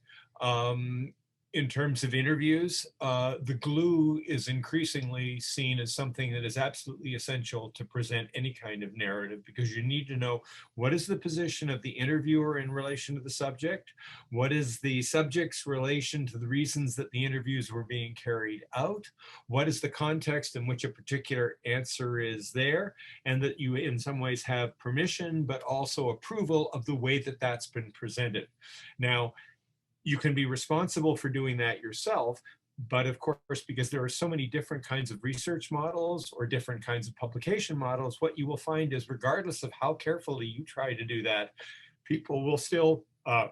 In terms of interviews, the glue is increasingly seen as something that is absolutely essential to present any kind of narrative, because you need to know what is the position of the interviewer in relation to the subject, what is the subject's relation to the reasons that the interviews were being carried out, what is the context in which a particular answer is there, and that you in some ways have permission but also approval of the way that that's been presented. Now, you can be responsible for doing that yourself, but of course, because there are so many different kinds of research models or different kinds of publication models, what you will find is regardless of how carefully you try to do that, people will still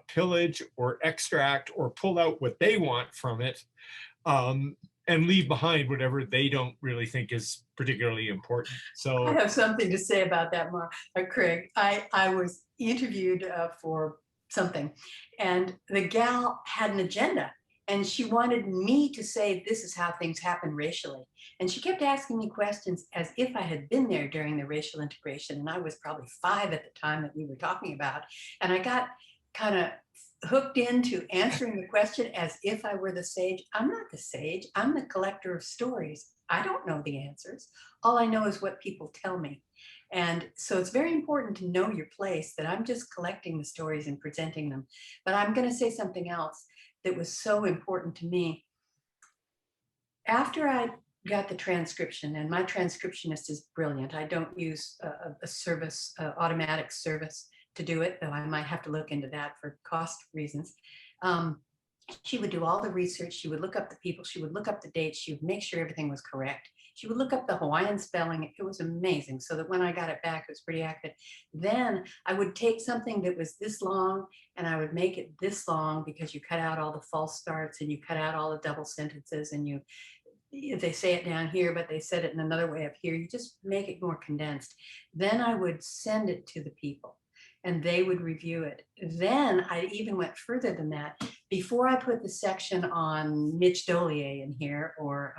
pillage or extract or pull out what they want from it and leave behind whatever they don't really think is particularly important. So
I have something to say about that, Craig. I was interviewed for something, and the gal had an agenda, and she wanted me to say this is how things happen racially, and she kept asking me questions as if I had been there during the racial integration, and I was probably 5 at the time that we were talking about, and I got kind of hooked into answering the question as if I were the sage. I'm not the sage. I'm the collector of stories. I don't know the answers. All I know is what people tell me. And so it's very important to know your place, that I'm just collecting the stories and presenting them. But I'm going to say something else that was so important to me. After I got the transcription, and my transcriptionist is brilliant. I don't use a service, automatic service to do it, though I might have to look into that for cost reasons. She would do all the research. She would look up the people. She would look up the dates. She would make sure everything was correct. she would look up the Hawaiian spelling. It was amazing. So that when I got it back, it was pretty accurate. Then I would take something that was this long and I would make it this long, because you cut out all the false starts and you cut out all the double sentences, and they say it down here, but they said it in another way up here. You just make it more condensed. Then I would send it to the people and they would review it. Then I even went further than that. Before I put the section on Mitch Dolier in here, or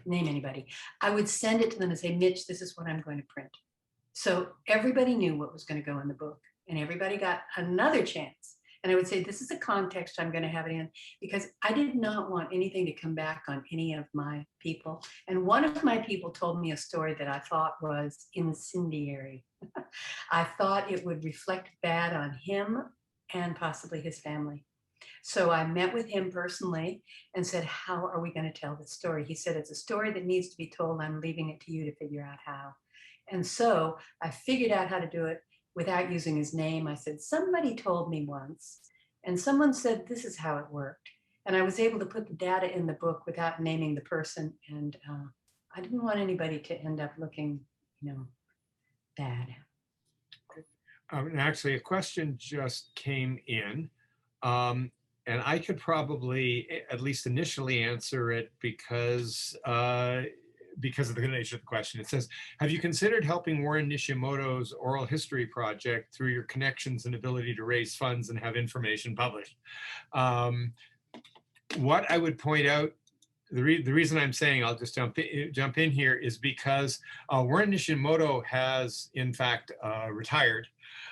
name anybody, I would send it to them and say, Mitch, this is what I'm going to print. So everybody knew what was going to go in the book, and everybody got another chance. And I would say, this is the context I'm going to have it in, because I did not want anything to come back on any of my people. And one of my people told me a story that I thought was incendiary. I thought it would reflect bad on him and possibly his family. So I met with him personally and said, how are we going to tell this story? He said, it's a story that needs to be told. I'm leaving it to you to figure out how. And so I figured out how to do it without using his name. I said, somebody told me once, and someone said, this is how it worked. And I was able to put the data in the book without naming the person. And I didn't want anybody to end up looking, bad.
And actually, a question just came in, and I could probably at least initially answer it because of the nature of the question. It says, have you considered helping Warren Nishimoto's oral history project through your connections and ability to raise funds and have information published? What I would point out, the reason I'm saying, I'll just jump in here, is because Warren Nishimoto has in fact retired,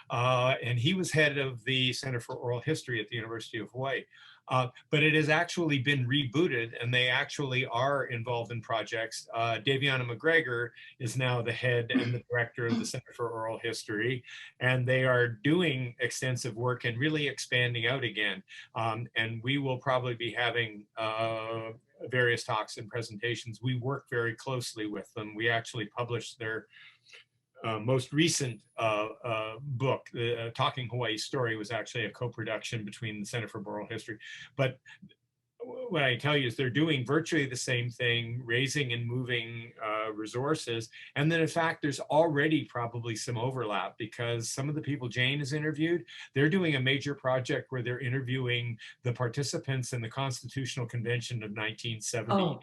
and he was head of the Center for Oral History at the University of Hawaii. But it has actually been rebooted, and they actually are involved in projects. Daviana McGregor is now the head and the director of the Center for Oral History, and they are doing extensive work and really expanding out again. And we will probably be having various talks and presentations. We work very closely with them. We actually published their most recent book, Talking Hawaii Story, was actually a co-production between the Center for Oral History. But what I tell you is they're doing virtually the same thing, raising and moving resources. And then in fact, there's already probably some overlap, because some of the people Jane has interviewed, they're doing a major project where they're interviewing the participants in the Constitutional Convention of 1970.
Oh,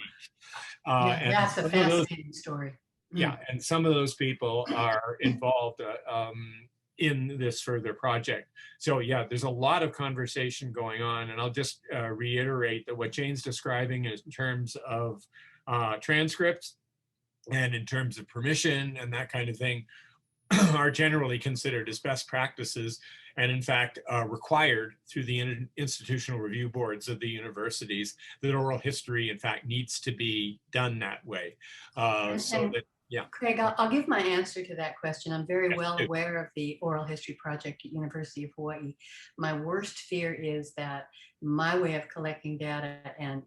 yeah, that's a fascinating story.
Yeah, and some of those people are involved in this further project. So yeah, there's a lot of conversation going on, and I'll just reiterate that what Jane's describing is in terms of transcripts and in terms of permission and that kind of thing are generally considered as best practices, and in fact required through the institutional review boards of the universities, that oral history in fact needs to be done that way. Yeah.
Craig, I'll give my answer to that question. I'm very well aware of the Oral History Project at University of Hawaii. My worst fear is that my way of collecting data and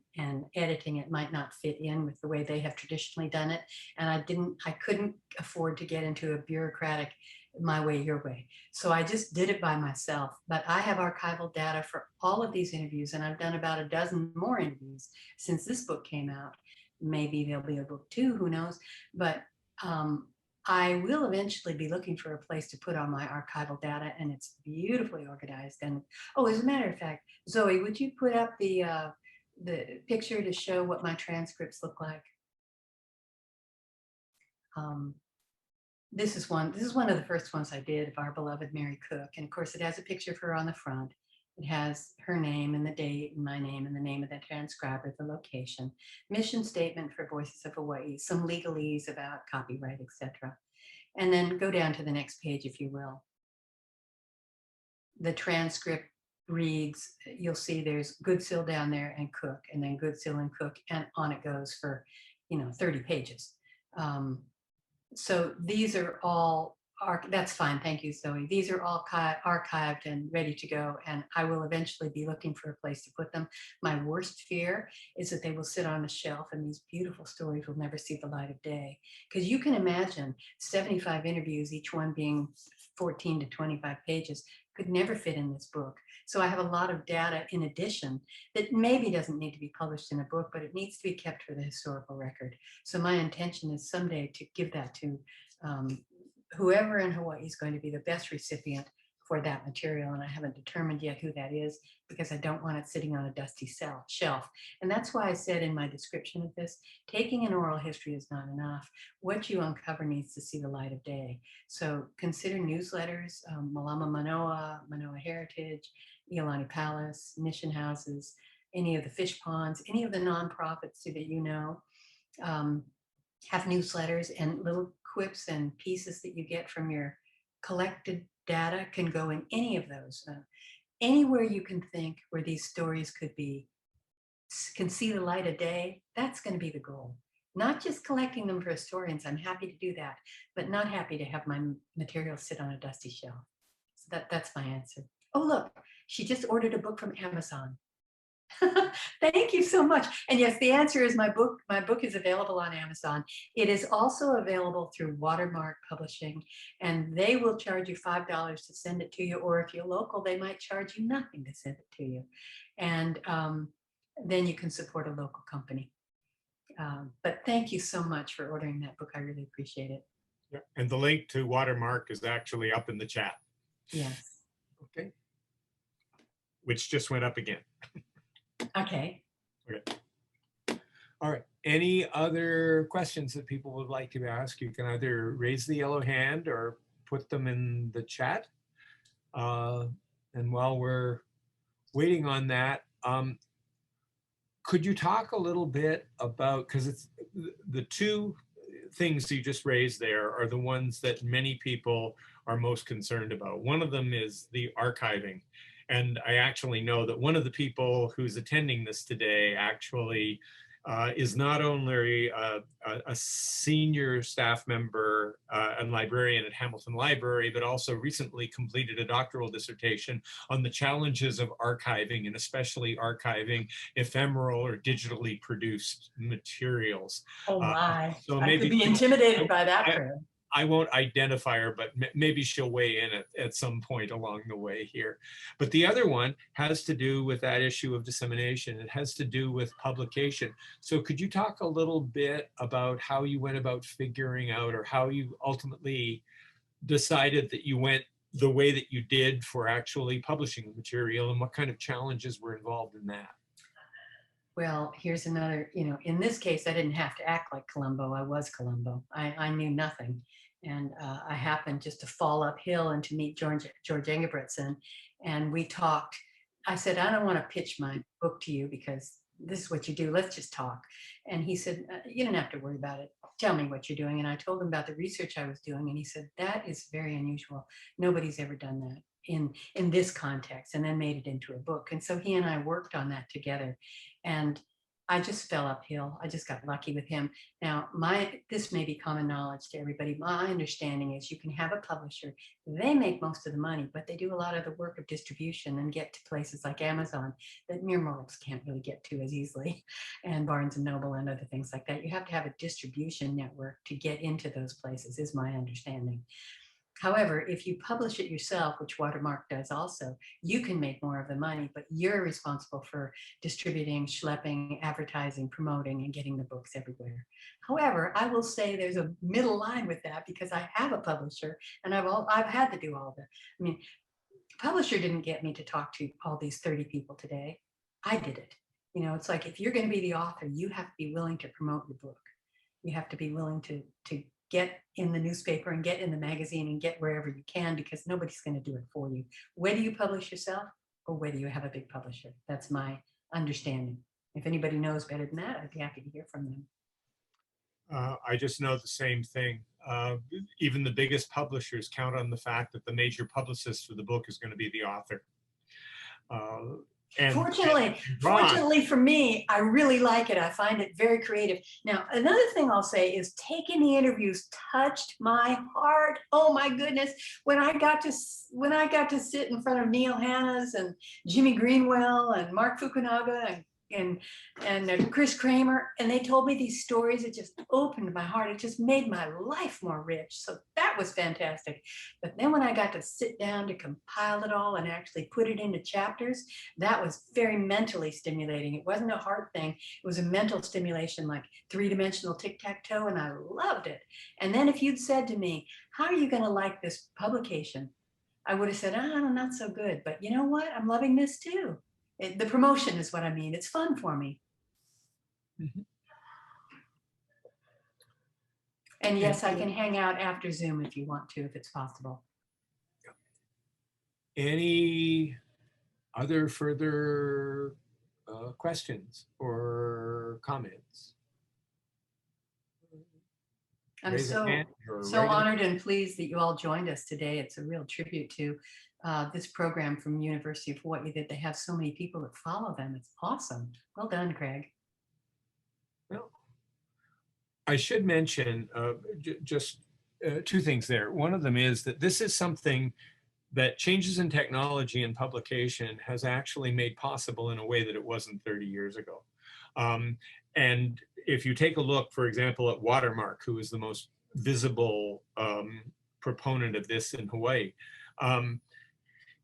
editing it might not fit in with the way they have traditionally done it. And I couldn't afford to get into a bureaucratic my way, your way. So I just did it by myself. But I have archival data for all of these interviews, and I've done about a dozen more interviews since this book came out. Maybe there'll be a book too, who knows? But I will eventually be looking for a place to put all my archival data, and it's beautifully organized. And oh, as a matter of fact, Zoe, would you put up the picture to show what my transcripts look like? This is one of the first ones I did of our beloved Mary Cook, and of course it has a picture of her on the front. It has her name and the date and my name and the name of the transcriber, the location, mission statement for Voices of Hawaii, some legalese about copyright, etc. And then go down to the next page, if you will. The transcript reads, you'll see there's Goodsill down there and Cook, and then Goodsill and Cook, and on it goes for 30 pages. So these are all, that's fine, thank you, Zoe. These are all archived and ready to go, and I will eventually be looking for a place to put them. My worst fear is that they will sit on a shelf and these beautiful stories will never see the light of day. Because you can imagine 75 interviews, each one being 14 to 25 pages. could never fit in this book. So I have a lot of data in addition that maybe doesn't need to be published in a book, but it needs to be kept for the historical record. So my intention is someday to give that to whoever in Hawaii is going to be the best recipient for that material. And I haven't determined yet who that is, because I don't want it sitting on a dusty shelf. And that's why I said in my description of this, taking an oral history is not enough. What you uncover needs to see the light of day. So consider newsletters, Malama Manoa, Manoa Heritage, Iolani Palace, mission houses, any of the fish ponds, any of the nonprofits that you know have newsletters, and little quips and pieces that you get from your collected data can go in any of those. Anywhere you can think where these stories can see the light of day, that's going to be the goal. Not just collecting them for historians, I'm happy to do that, but not happy to have my material sit on a dusty shelf. So that's my answer. Oh, look, she just ordered a book from Amazon. Thank you so much. And yes, the answer is my book is available on Amazon. It is also available through Watermark Publishing, and they will charge you $5 to send it to you, or if you're local, they might charge you nothing to send it to you. And then you can support a local company. But thank you so much for ordering that book. I really appreciate it.
Yeah. And the link to Watermark is actually up in the chat.
Yes.
Okay.
Which just went up again.
Okay.
Okay.
All right. Any other questions that people would like to ask? You can either raise the yellow hand or put them in the chat. And while we're waiting on that, could you talk a little bit about, because it's the two things you just raised there are the ones that many people are most concerned about. One of them is the archiving. And I actually know that one of the people who's attending this today actually is not only a senior staff member and librarian at Hamilton Library, but also recently completed a doctoral dissertation on the challenges of archiving, and especially archiving ephemeral or digitally produced materials.
Oh my,
so
I
maybe
could be intimidated by that.
I won't identify her, but maybe she'll weigh in at some point along the way here. But the other one has to do with that issue of dissemination. It has to do with publication. So could you talk a little bit about how you went about figuring out, or how you ultimately decided that you went the way that you did for actually publishing the material, and what kind of challenges were involved in that?
Well, here's another, in this case, I didn't have to act like Columbo. I was Columbo. I knew nothing. And I happened just to fall uphill and to meet George Engebretson. And we talked. I said, I don't want to pitch my book to you because this is what you do. Let's just talk. And he said, you don't have to worry about it. Tell me what you're doing. And I told him about the research I was doing. And he said, that is very unusual. Nobody's ever done that in this context, and then made it into a book. And so he and I worked on that together. And I just fell uphill. I just got lucky with him. Now, this may be common knowledge to everybody. My understanding is you can have a publisher. They make most of the money, but they do a lot of the work of distribution and get to places like Amazon that mere mortals can't really get to as easily, and Barnes and Noble and other things like that. You have to have a distribution network to get into those places, is my understanding. However, if you publish it yourself, which Watermark does also, you can make more of the money, but you're responsible for distributing, schlepping, advertising, promoting, and getting the books everywhere. However, I will say there's a middle line with that, because I have a publisher, and I've had to do all that. I mean, the publisher didn't get me to talk to all these 30 people today. I did it. It's like, if you're going to be the author, you have to be willing to promote your book. You have to be willing to get in the newspaper and get in the magazine and get wherever you can, because nobody's going to do it for you, whether you publish yourself or whether you have a big publisher. That's my understanding. If anybody knows better than that, I'd be happy to hear from them.
I just know the same thing. Even the biggest publishers count on the fact that the major publicist for the book is going to be the author.
Fortunately for me, I really like it. I find it very creative. Now, another thing I'll say is taking the interviews touched my heart. Oh my goodness. When I got to sit in front of Neil Hanna's and Jimmy Greenwell and Mark Fukunaga and Chris Kramer, and they told me these stories, it just opened my heart. It just made my life more rich. So that was fantastic. But then when I got to sit down to compile it all and actually put it into chapters, that was very mentally stimulating. It wasn't a heart thing. It was a mental stimulation, like three-dimensional tic-tac-toe, and I loved it. And then if you'd said to me, how are you going to like this publication? I would have said, not so good. But you know what? I'm loving this too. The promotion is what I mean. It's fun for me.
Mhm.
And yes, I can hang out after Zoom if you want to, if it's possible.
Any other further questions or comments?
I'm
Raise a
so
hand or
so
write it.
honored and pleased that you all joined us today. It's a real tribute to this program from University of Hawaii that they have so many people that follow them. It's awesome. Well done, Craig.
Well, I should mention just two things there. One of them is that this is something that changes in technology and publication has actually made possible in a way that it wasn't 30 years ago. And if you take a look, for example, at Watermark, who is the most visible proponent of this in Hawaii,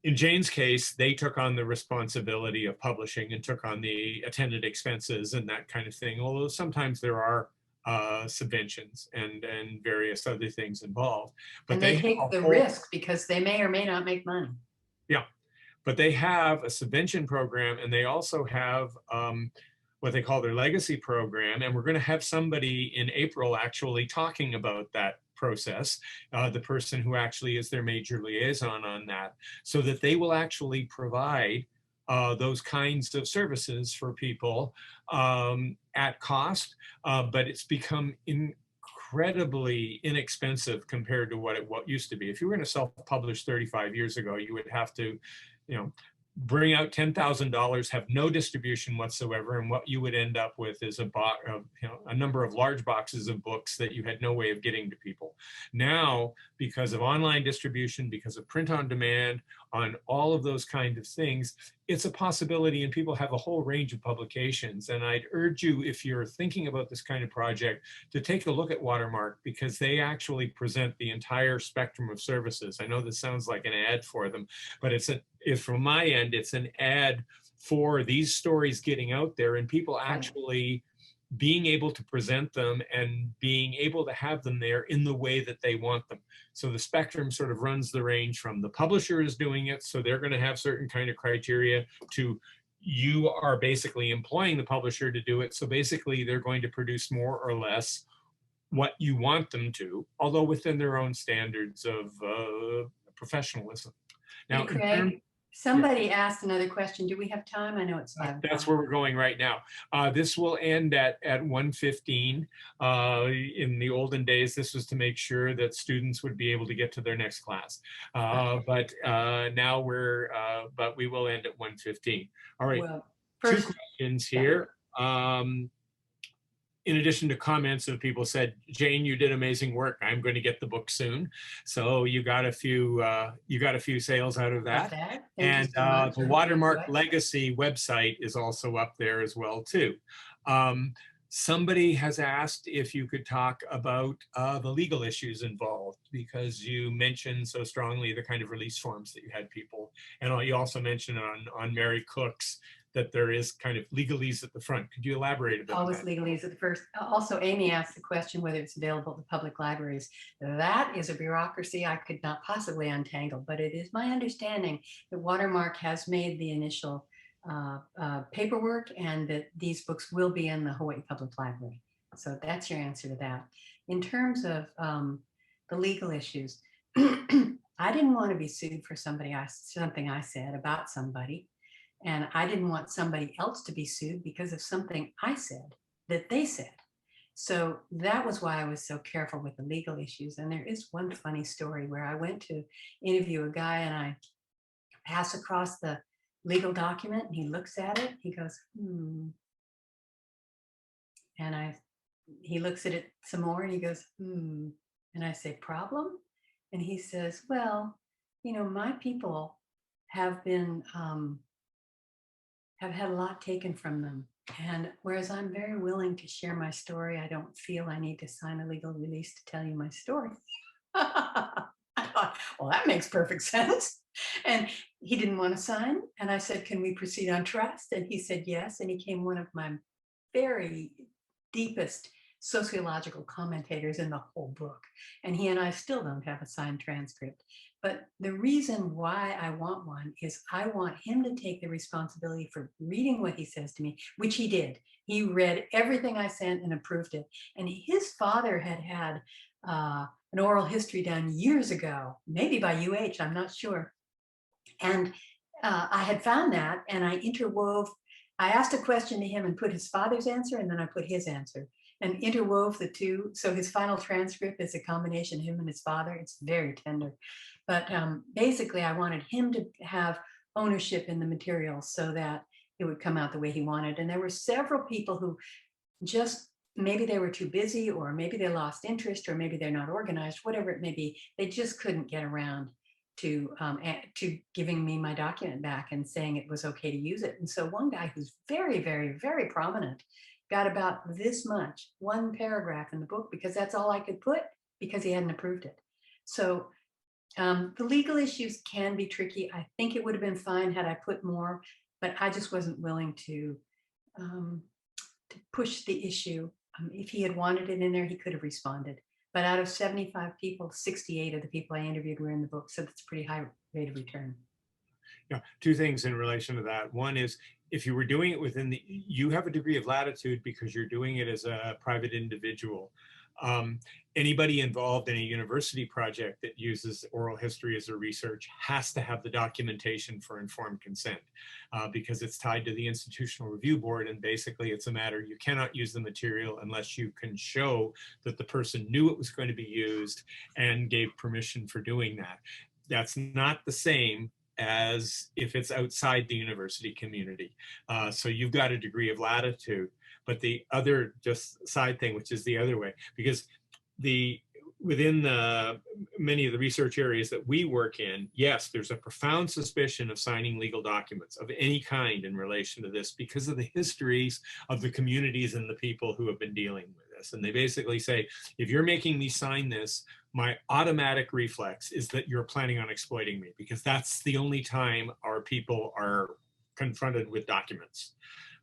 in Jane's case, they took on the responsibility of publishing and took on the attendant expenses and that kind of thing, although sometimes there are subventions and various other things involved. But
And they take the risk because they may or may not make money.
Yeah, but they have a subvention program, and they also have what they call their legacy program. And we're going to have somebody in April actually talking about that process, the person who actually is their major liaison on that, so that they will actually provide those kinds of services for people at cost, but it's become incredibly inexpensive compared to what used to be. If you were going to self-publish 35 years ago, you would have to, bring out $10,000, have no distribution whatsoever, and what you would end up with is a number of large boxes of books that you had no way of getting to people. Now, because of online distribution, because of print on demand, on all of those kind of things, it's a possibility, and people have a whole range of publications. And I'd urge you, if you're thinking about this kind of project, to take a look at Watermark, because they actually present the entire spectrum of services. I know this sounds like an ad for them, but from my end, it's an ad for these stories getting out there and people actually being able to present them and being able to have them there in the way that they want them. So the spectrum sort of runs the range from the publisher is doing it, so they're going to have certain kind of criteria, to you are basically employing the publisher to do it. So basically they're going to produce more or less what you want them to, although within their own standards of professionalism. Now,
hey, Craig, somebody asked another question. Do we have time? I know it's 5 o'clock.
That's where we're going right now. This will end at 1:15. In the olden days, this was to make sure that students would be able to get to their next class. But now but we will end at 1:15. All right,
well,
two questions here. In addition to comments of people said, Jane, you did amazing work. I'm going to get the book soon. So you got a few sales out of that. And the Watermark Legacy website is also up there as well too. Somebody has asked if you could talk about the legal issues involved, because you mentioned so strongly the kind of release forms that you had people. And you also mentioned on Mary Cook's that there is kind of legalese at the front. Could you elaborate a bit?
Always legalese at the first. Also, Amy asked the question whether it's available to public libraries. That is a bureaucracy I could not possibly untangle, but it is my understanding that Watermark has made the initial paperwork and that these books will be in the Hawaii Public Library. So that's your answer to that. In terms of the legal issues, I didn't want to be sued for something I said about somebody. And I didn't want somebody else to be sued because of something I said that they said. So that was why I was so careful with the legal issues. And there is one funny story where I went to interview a guy and I pass across the legal document and he looks at it, he goes, And he looks at it some more and he goes, And I say, problem? And he says, well, my people have been, have had a lot taken from them. And whereas I'm very willing to share my story, I don't feel I need to sign a legal release to tell you my story. I thought, well, that makes perfect sense. And he didn't want to sign. And I said, can we proceed on trust? And he said, yes. And he became one of my very deepest sociological commentators in the whole book. And he and I still don't have a signed transcript. But the reason why I want one is I want him to take the responsibility for reading what he says to me, which he did. He read everything I sent and approved it. And his father had had an oral history done years ago, maybe by UH, I'm not sure. And I had found that, and I asked a question to him and put his father's answer, and then I put his answer and interwove the two. So his final transcript is a combination of him and his father. It's very tender. But basically, I wanted him to have ownership in the material so that it would come out the way he wanted. And there were several people who just, maybe they were too busy, or maybe they lost interest, or maybe they're not organized, whatever it may be. They just couldn't get around to giving me my document back and saying it was okay to use it. And so one guy who's very, very, very prominent got about this much, one paragraph in the book, because that's all I could put, because he hadn't approved it. So the legal issues can be tricky. I think it would have been fine had I put more, but I just wasn't willing to push the issue. If he had wanted it in there, he could have responded. But out of 75 people, 68 of the people I interviewed were in the book. So that's a pretty high rate of return.
Yeah, two things in relation to that. One is, if you were doing it you have a degree of latitude because you're doing it as a private individual. Anybody involved in a university project that uses oral history as a research has to have the documentation for informed consent because it's tied to the institutional review board, and basically it's a matter, you cannot use the material unless you can show that the person knew it was going to be used and gave permission for doing that. That's not the same as if it's outside the university community. So you've got a degree of latitude. But the other just side thing, which is the other way, because within many of the research areas that we work in, yes, there's a profound suspicion of signing legal documents of any kind in relation to this because of the histories of the communities and the people who have been dealing with this. And they basically say, if you're making me sign this, my automatic reflex is that you're planning on exploiting me, because that's the only time our people are confronted with documents.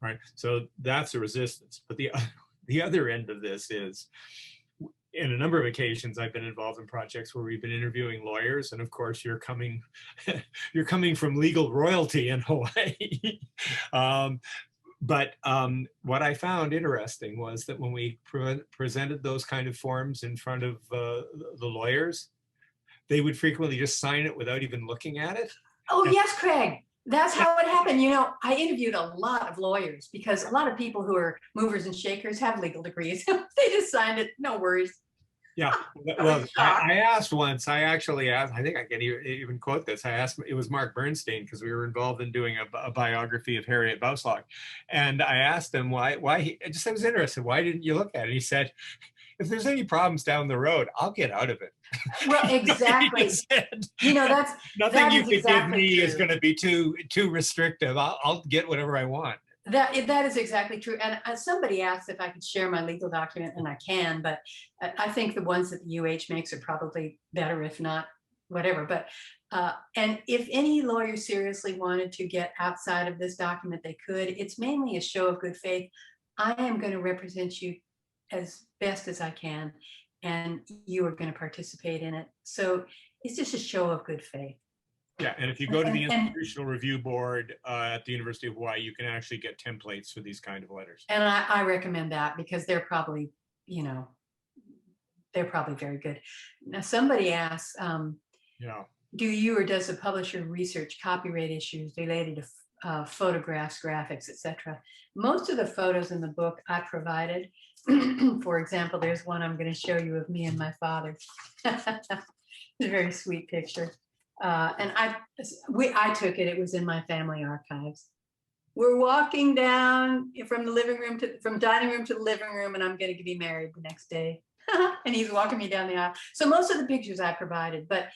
Right, so that's a resistance. But the other end of this is, in a number of occasions, I've been involved in projects where we've been interviewing lawyers, and of course, you're coming from legal royalty in Hawaii. But what I found interesting was that when we presented those kind of forms in front of the lawyers, they would frequently just sign it without even looking at it.
Oh, yes, Craig. That's how it happened. You know, I interviewed a lot of lawyers because a lot of people who are movers and shakers have legal degrees. They just signed it, no worries.
Yeah, well, I asked once, I actually asked, I think I can even quote this. I asked, it was Mark Bernstein, because we were involved in doing a biography of Harriet Bauslag. And I asked him why I was interested, why didn't you look at it? He said, if there's any problems down the road, I'll get out of it.
Well, exactly. You know, that's
nothing you could
exactly
give me
true.
is going to be too restrictive. I'll get whatever I want.
That is exactly true. And somebody asked if I could share my legal document, and I can, but I think the ones that the UH makes are probably better, if not whatever. But and if any lawyer seriously wanted to get outside of this document, they could. It's mainly a show of good faith. I am going to represent you as best as I can, and you are going to participate in it. So it's just a show of good faith.
Yeah, and if you go to the Institutional Review Board at the University of Hawaii, you can actually get templates for these kind of letters.
And I recommend that, because they're probably, you know, they're probably very good. Now, somebody asks, do you or does the publisher research copyright issues related to photographs, graphics, etc.? Most of the photos in the book I provided. For example, there's one I'm going to show you of me and my father. It's a very sweet picture. And I took it. It was in my family archives. We're walking down from the living room from dining room to the living room, and I'm going to be married the next day. And he's walking me down the aisle. So most of the pictures I provided, but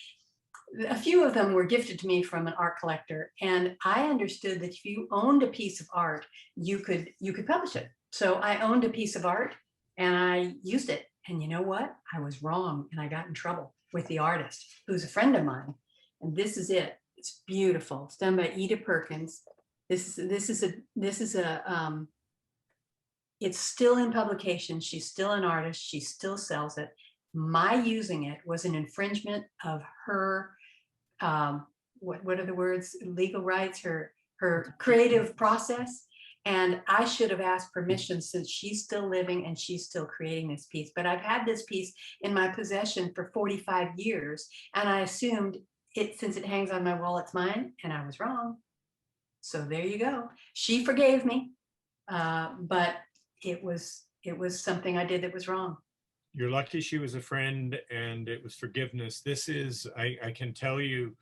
a few of them were gifted to me from an art collector. And I understood that if you owned a piece of art, you could publish it. So I owned a piece of art and I used it. And you know what? I was wrong, and I got in trouble with the artist, who's a friend of mine. And this is it. It's beautiful. It's done by Ida Perkins. This is a it's still in publication. She's still an artist. She still sells it. My using it was an infringement of her, what are the words? Legal rights, her creative process. And I should have asked permission, since she's still living and she's still creating this piece. But I've had this piece in my possession for 45 years. And I assumed it, since it hangs on my wall, it's mine. And I was wrong. So there you go. She forgave me, but it was something I did that was wrong.
You're lucky she was a friend and it was forgiveness. This is, I can tell you,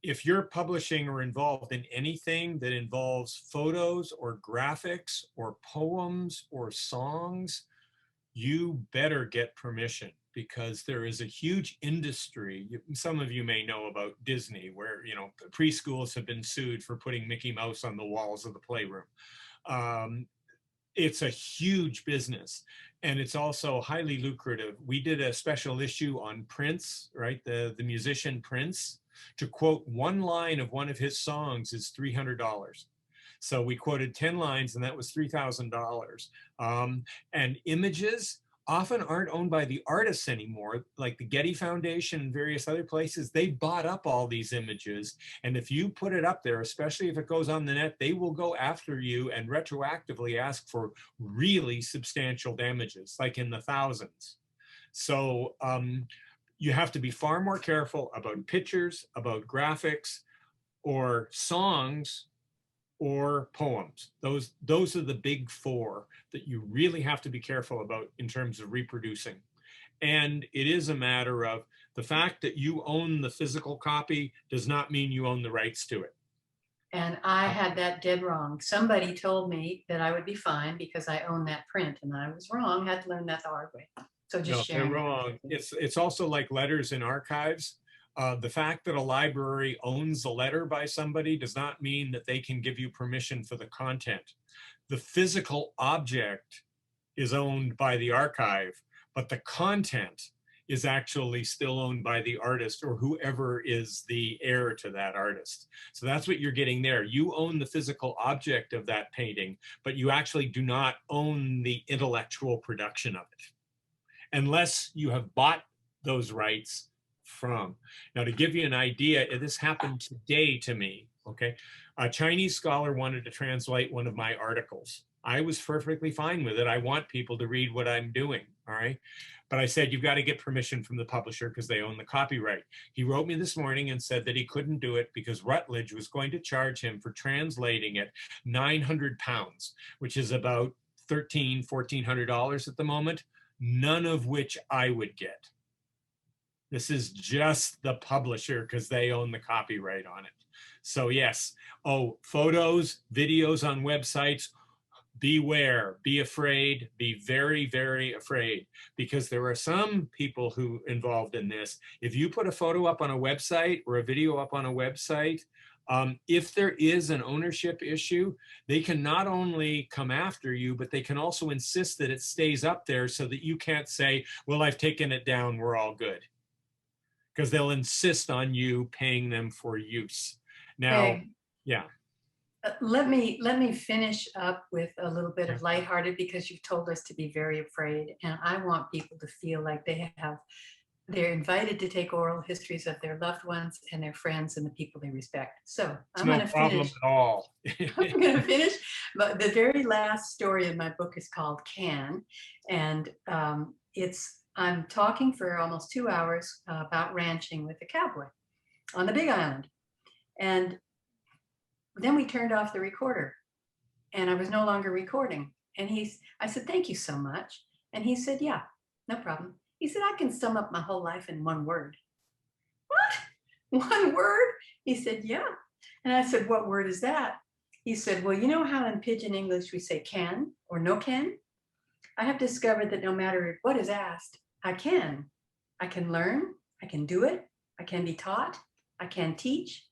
if you're publishing or involved in anything that involves photos or graphics or poems or songs, you better get permission, because there is a huge industry. Some of you may know about Disney, where, you know, preschools have been sued for putting Mickey Mouse on the walls of the playroom. It's a huge business, and it's also highly lucrative. We did a special issue on Prince, right? The musician Prince. To quote one line of one of his songs is $300. So we quoted 10 lines, and that was $3,000. And images often aren't owned by the artists anymore. Like the Getty Foundation and various other places, they bought up all these images. And if you put it up there, especially if it goes on the net, they will go after you and retroactively ask for really substantial damages, like in the thousands. So you have to be far more careful about pictures, about graphics, or songs, or poems. Those are the big four that you really have to be careful about in terms of reproducing. And it is a matter of the fact that you own the physical copy does not mean you own the rights to it.
And I had that dead wrong. Somebody told me that I would be fine because I own that print, and I was wrong. I had to learn that the hard way. So just sharing.
They're wrong. It's also like letters in archives. The fact that a library owns a letter by somebody does not mean that they can give you permission for the content. The physical object is owned by the archive, but the content is actually still owned by the artist or whoever is the heir to that artist. So that's what you're getting there. You own the physical object of that painting, but you actually do not own the intellectual production of it, unless you have bought those rights from. Now, to give you an idea, this happened today to me, okay? A Chinese scholar wanted to translate one of my articles. I was perfectly fine with it. I want people to read what I'm doing, all right? But I said, you've got to get permission from the publisher because they own the copyright. He wrote me this morning and said that he couldn't do it because Routledge was going to charge him for translating it 900 pounds, which is about $1,400 at the moment, none of which I would get. This is just the publisher because they own the copyright on it. So yes, photos, videos on websites, beware, be afraid, be very, very afraid, because there are some people who involved in this. If you put a photo up on a website or a video up on a website, if there is an ownership issue, they can not only come after you, but they can also insist that it stays up there so that you can't say, well, I've taken it down, we're all good. Because they'll insist on you paying them for use. Now,
Okay.
Yeah.
Let me finish up with a little bit of lighthearted, because you've told us to be very afraid, and I want people to feel like they're invited to take oral histories of their loved ones and their friends and the people they respect. So
It's no problem at all.
I'm going to finish. But the very last story in my book is called Can, and I'm talking for almost 2 hours about ranching with a cowboy on the Big Island. And then we turned off the recorder and I was no longer recording. And I said, thank you so much. And he said, yeah, no problem. He said, I can sum up my whole life in one word. What? One word? He said, yeah. And I said, what word is that? He said, well, you know how in Pidgin English we say can or no can? I have discovered that no matter what is asked, I can. I can learn, I can do it, I can be taught, I can teach,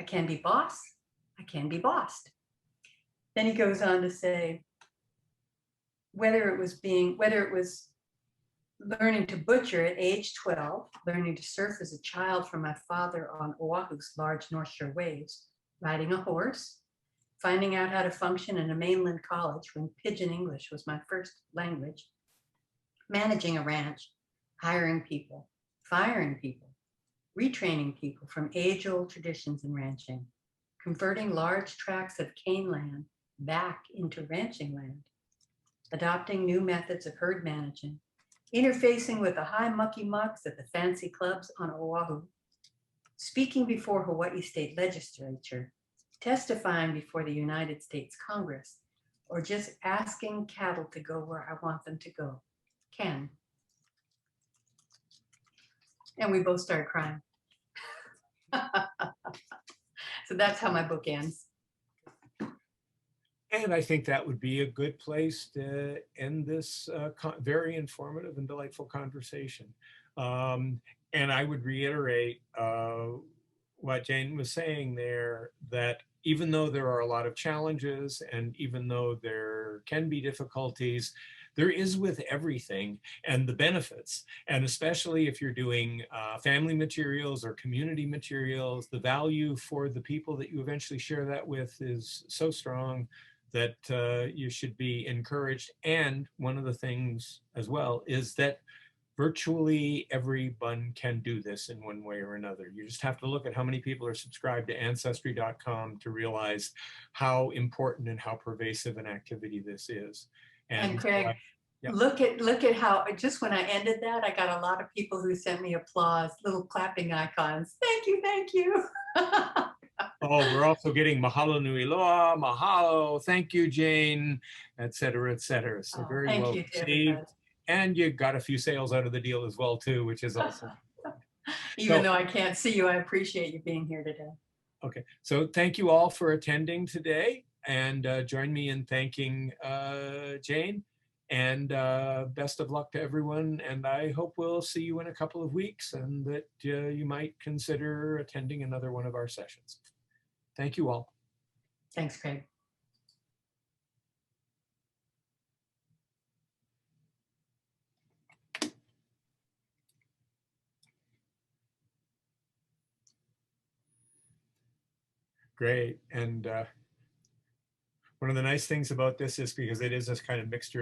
I can be boss, I can be bossed. Then he goes on to say, whether it was learning to butcher at age 12, learning to surf as a child from my father on Oahu's large North Shore waves, riding a horse, finding out how to function in a mainland college when Pidgin English was my first language, managing a ranch, hiring people, firing people, retraining people from age-old traditions in ranching, converting large tracts of cane land back into ranching land, adopting new methods of herd managing, interfacing with the high mucky mucks at the fancy clubs on Oahu, speaking before Hawaiʻi State Legislature, testifying before the United States Congress, or just asking cattle to go where I want them to go. Ken. And we both started crying. So that's how my book ends.
And I think that would be a good place to end this very informative and delightful conversation. And I would reiterate what Jane was saying there, that even though there are a lot of challenges and even though there can be difficulties, there is with everything and the benefits. And especially if you're doing family materials or community materials, the value for the people that you eventually share that with is so strong that you should be encouraged. And one of the things as well is that virtually everyone can do this in one way or another. You just have to look at how many people are subscribed to Ancestry.com to realize how important and how pervasive an activity this is.
And Craig,
yeah.
look at how, just when I ended that, I got a lot of people who sent me applause, little clapping icons. Thank you, thank you.
Oh, we're also getting mahalo nui loa, mahalo, thank you, Jane, et cetera, et cetera. So very
thank
well
you to
received.
everybody.
And you got a few sales out of the deal as well, too, which is awesome.
Even though I can't see you, I appreciate you being here today.
Okay, so thank you all for attending today, and join me in thanking Jane, and best of luck to everyone. And I hope we'll see you in a couple of weeks and that you might consider attending another one of our sessions. Thank you all.
Thanks, Craig.
Great. And one of the nice things about this is because it is this kind of mixture